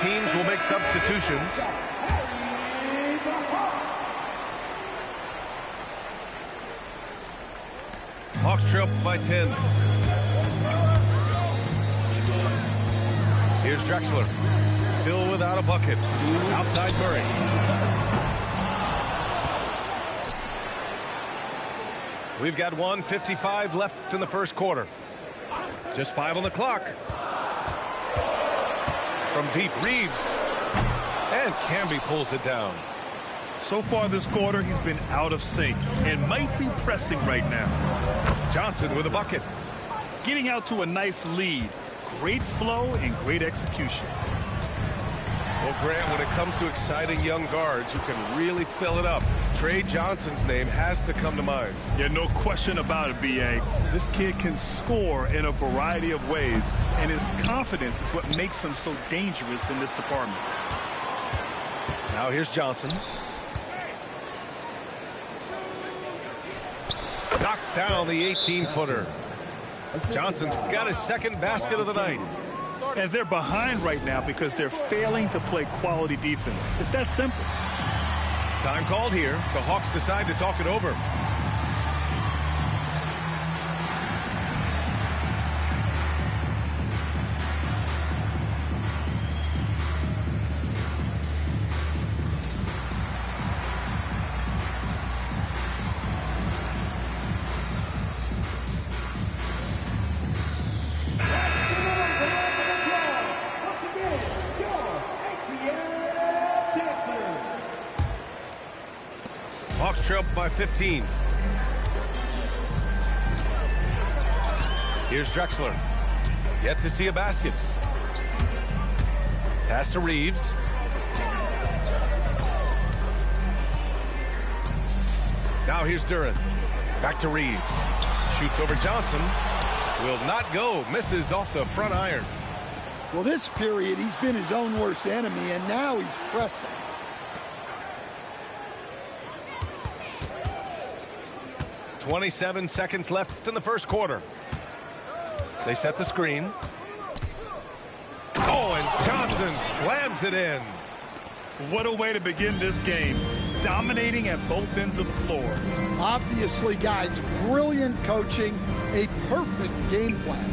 teams will make substitutions. Hawks trail by 10. Here's Drexler. Still without a bucket. Outside Murray. We've got 1:55 left in the first quarter. Just 5 on the clock. From deep, Reeves. And Camby pulls it down. So far this quarter, he's been out of sync and might be pressing right now. Johnson with a bucket. Getting out to a nice lead. Great flow and great execution. Well, Grant, when it comes to exciting young guards who can really fill it up, Trey Johnson's name has to come to mind. Yeah, no question about it, B.A. This kid can score in a variety of ways, and his confidence is what makes him so dangerous in this department. Now here's Johnson. Knocks down the 18-footer. Johnson's got his second basket of the night. And they're behind right now because they're failing to play quality defense. It's that simple. Time called here. The Hawks decide to talk it over. Hawks trail by 15. Here's Drexler. Yet to see a basket. Pass to Reeves. Now here's Duran. Back to Reeves. Shoots over Johnson. Will not go. Misses off the front iron. Well, this period, he's been his own worst enemy, and now he's pressing. .27 seconds left in the first quarter. They set the screen. Oh, and Johnson slams it in. What a way to begin this game. Dominating at both ends of the floor. Obviously, guys, brilliant coaching, a perfect game plan.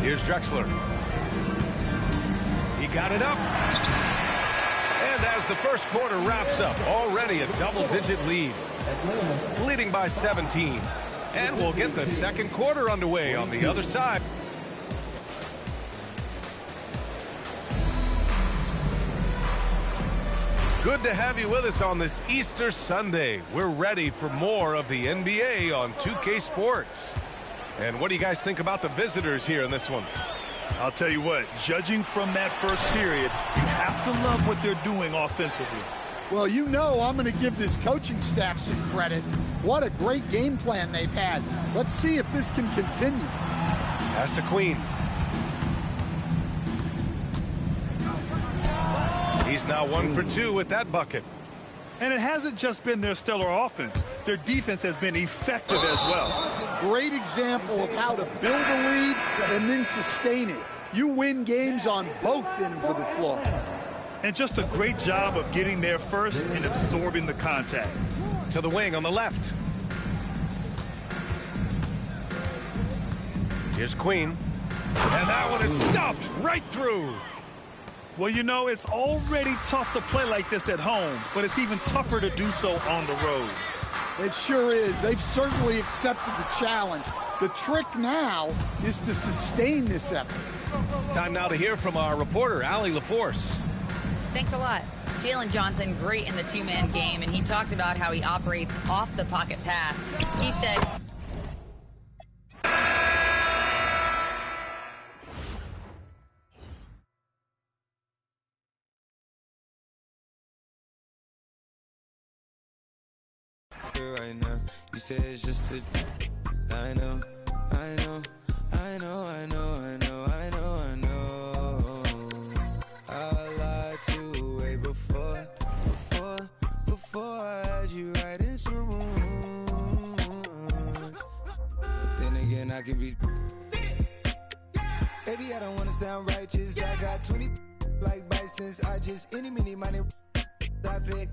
Here's Drexler. He got it up. And as the first quarter wraps up, already a double-digit lead. Leading by 17. And we'll get the second quarter underway on the other side. Good to have you with us on this Easter Sunday. We're ready for more of the NBA on 2K Sports. And what do you guys think about the visitors here in this one? I'll tell you what, judging from that first period, you have to love what they're doing offensively. Well, you know I'm going to give this coaching staff some credit. What a great game plan they've had. Let's see if this can continue. Pass to Queen. He's now 1 for 2 with that bucket. And it hasn't just been their stellar offense. Their defense has been effective as well. Great example of how to build a lead and then sustain it. You win games on both ends of the floor. And just a great job of getting there first and absorbing the contact. To the wing on the left. Here's Queen. And that one is stuffed right through. Well, you know, it's already tough to play like this at home, but it's even tougher to do so on the road. It sure is. They've certainly accepted the challenge. The trick now is to sustain this effort. Time now to hear from our reporter, Allie LaForce. Thanks a lot. Jalen Johnson, great in the two-man game, and he talked about how he operates off the pocket pass. He said... Right now, you say it's just a... I know, I know, I know, I know, I know, I know, I know. I lied to you way before I had you right in some room. But then again, I could be... Baby, I don't wanna sound righteous. I got 20 like bisons. I just any mini money I pick.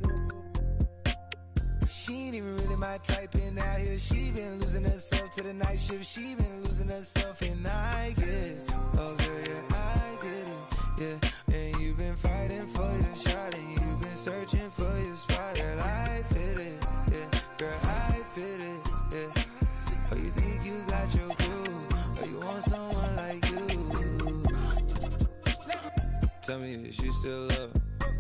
She ain't even really my type in out here. She been losing herself to the night shift. She been losing herself and I get it. Oh girl, yeah, I get it. Yeah, and you've been fighting for your shot and you've been searching for your spot. Girl, I fit it. Yeah, girl, I fit it. Yeah. Oh, you think you got your groove? Or you want someone like you? Tell me, is you still love?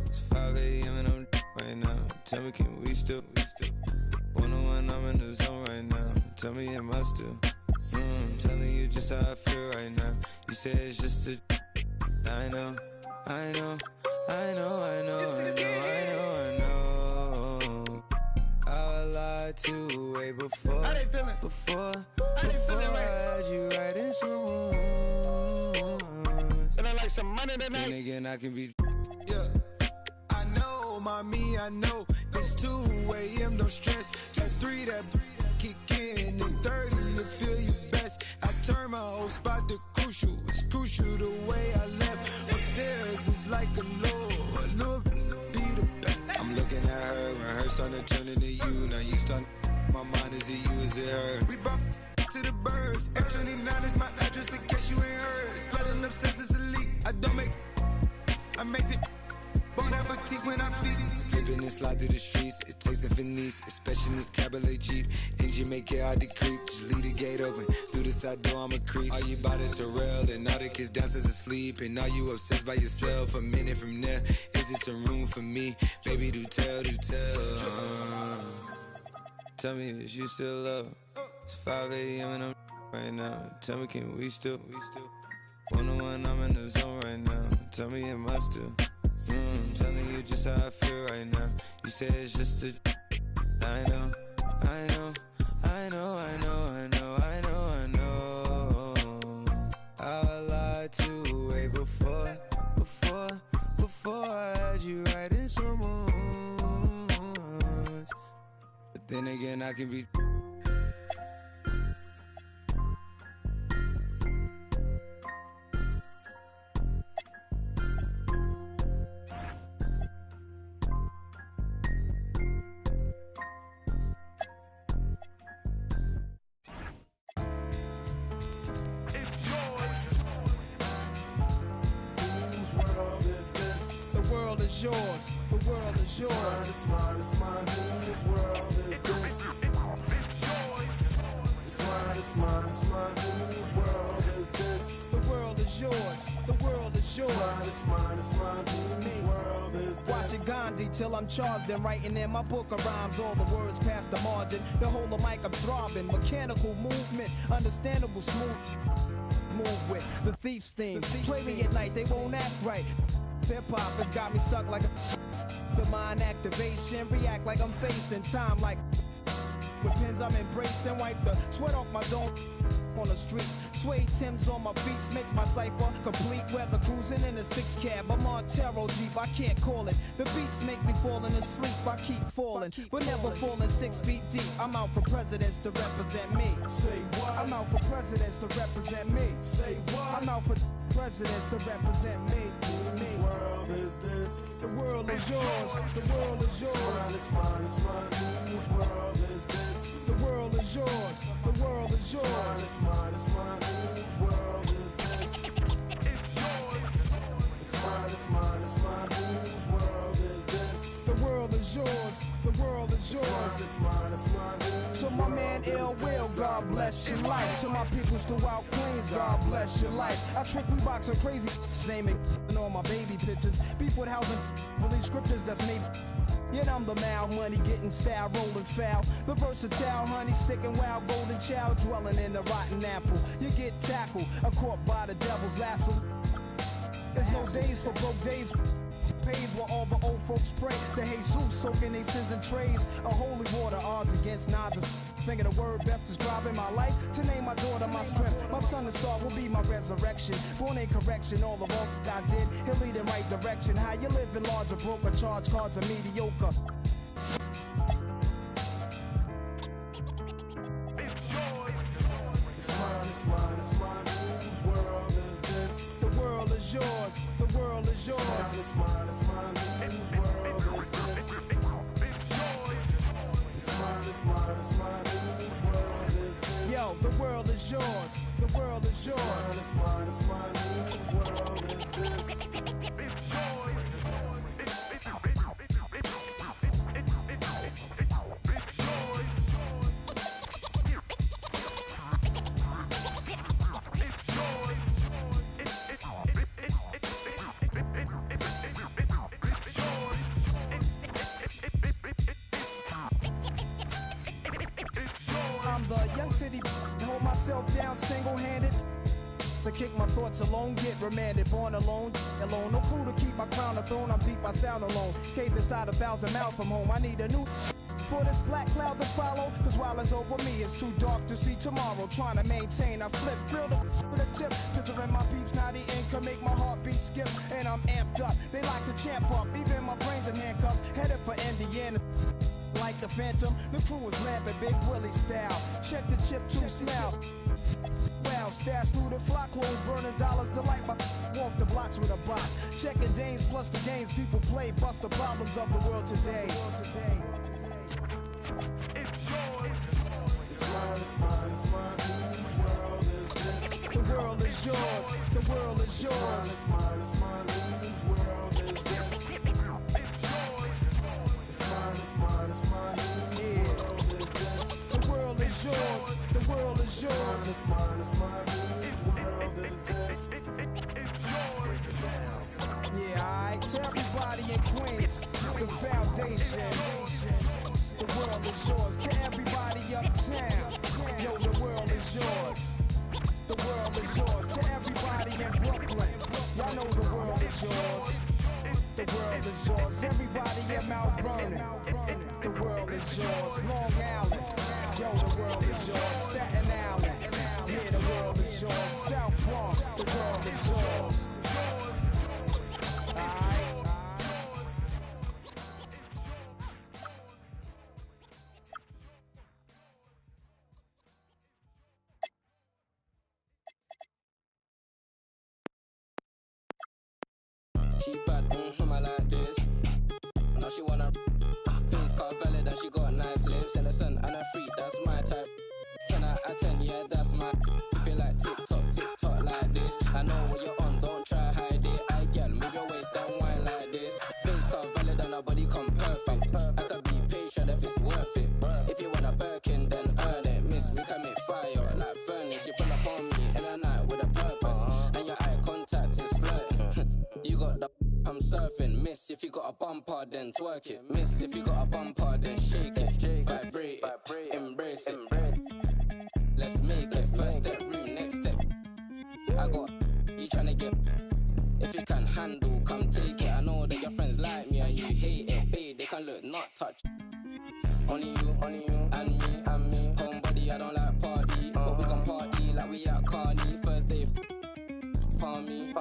It's 5 a.m. and I'm right now. Tell me, can we still? One-on-one, I'm in the zone right now. Tell me, am I still? Telling you just how I feel right now. You say it's just a. I know, I know, I know, I know, I know, I know, I know. I lied to way before, before I had you right in some rooms. Like some money tonight. Then again, I can be. Yeah. I know, mommy, I know. It's 2 a.m., no stress. Till 3, that kick in. And 30, you feel your best. I turn my whole spot to crucial. It's crucial the way I left. Upstairs is like a lure be the best. I'm looking at her when her son is turning to you. Now you start, my mind is it you, is it her? We brought to the burbs. F29 is my address in case you ain't heard. It's flooding upstairs, it's elite. I make this bon appetit when I feed it. Slipping and slide through the streets. It takes a finesse, especially in this cabaret Jeep. Engine make it hard to creep. Just leave the gate open. Through the side door, I'm a creep. Are you about it to rail? And all the kids downstairs asleep. And are you obsessed by yourself? A minute from there, is it some room for me? Baby, do tell, do tell. Tell me, is you still love? It's 5 a.m. and I'm right now. Tell me, can we still? One-on-one, I'm in the zone right now. Tell me, am I still? Telling you just how I feel right now. You say it's just a. I know, I know, I know, I know, I know, I know, I know. I lied to way before I had you right in some rooms. But then again, I can be. Yours, the world is yours. It's mine, it's mine, whose world is this? It's mine, it's mine, it's mine, whose world is this? The world is yours, the world is yours. It's mine, it's mine, whose world is this? Watching Gandhi till I'm charged and writing in my book of rhymes. All the words past the margin. The whole of mic I'm throbbing. Mechanical movement, understandable smooth. Move with the thief's theme. Play me at night, they won't act right. Hip-hop has got me stuck like the mind activation. React like I'm facing time like with pins I'm embracing. Wipe the sweat off my dome on the streets. Suede Timbs on my feet makes my cipher complete. Weather cruising in a 6 cab. I'm on Taro Jeep, I can't call it. The beats make me falling asleep. I keep falling, but never falling 6 feet deep. I'm out for presidents to represent me. Say what? I'm out for presidents to represent me. Say what? I'm out for presidents to represent me. Whose world is this? The world is yours. The world is yours. It's mine, it's mine, whose world is this? The world is yours. The world is yours. It's mine, it's mine, whose world is this? It's mine, it's mine, it's mine, whose world is this? The world is yours. The world is yours. It's mine, it's mine, to my man Ill Will, God bless your life. To my peoples throughout Queens, God bless your life. I trick we boxing crazy, aiming on my baby pictures. Beef with housing, release scriptures that's made. Yet I'm the mal money, getting style, rolling foul. The versatile honey, sticking wild, golden child, dwelling in the rotten apple. You get tackled, caught by the devil's lasso. There's no days for broke days. Pays while all the old folks pray to Jesus, soaking their sins in trays. A holy water, odds against nods. Finger the word best describing my life. To name my daughter my strength. My son and star will be my resurrection. Born in correction, all the wrong I did, he'll lead in right direction. How you living large or broke, or charge cards are mediocre. It's mine, it's mine, it's mine, whose world is this? yours. It's mine, whose world is this? It's mine, whose world is this? Yo, the world is yours. The world is yours. It's mine, whose world is this? I'm the young city, hold myself down single-handed. To kick my thoughts alone, get remanded, born alone, no crew to keep my crown a throne. I'm deep, I sound alone. Cave inside 1,000 miles from home. I need a new for this black cloud to follow. Cause while it's over me, it's too dark to see tomorrow. Trying to maintain, I flip, feel the tip. Picturing my peeps, now the income make my heartbeat skip. And I'm amped up, they like to champ up. Even my brains in handcuffs, headed for Indiana. Like the Phantom, the crew is lamping, Big Willie style. Check the chip to smell. Wow, stash through the flock, clothes burning dollars, delight my walk the blocks with a bot. Checking dames plus the games people play, bust the problems of the world today. It's mine, whose world is this? The world is yours, the world is yours. It's mine, whose world is this? It's mine, whose world is this? The world is yours, the world is yours. It's mine, whose world is this? Yeah, alright, to everybody in Queens, the foundation. The world is yours, to everybody uptown. Yo, the world is yours. The world is yours, to everybody in Brooklyn. Y'all know the world is yours. The world is yours, everybody in Mount Vernon. The world is yours, Long Island. Yo, the world is yours, Staten Island. Yeah, the world is yours, South Bronx. The world is yours. She bad, I like this. Now she wanna face car valid and she got nice lips. Innocent and a freak, that's my type. 10 out of 10, yeah, that's my. If you like TikTok like this, I know what you're on, don't try hide it. I get move your waist and wine like this. Face car valid and her body come perfect. I could be patient if it's worth it. If you want a Birkin, then earn it. Miss, we can make fire like furnace. She pull up on me in a night with a purpose, and your eye contact is flirting. You got the I'm surfing. Miss, if you got a bumper, then twerk it. Miss, if you got a bumper, then shake it. Vibrate it, embrace it. Let's make it. First step, room, next step. I got you tryna get. If you can handle, come take it. I know that your friends like me and you hate it. Babe, they can look, not touch. Only you, and me. Homebody, I don't like party, but we can party like we at Carney. First day, palm me.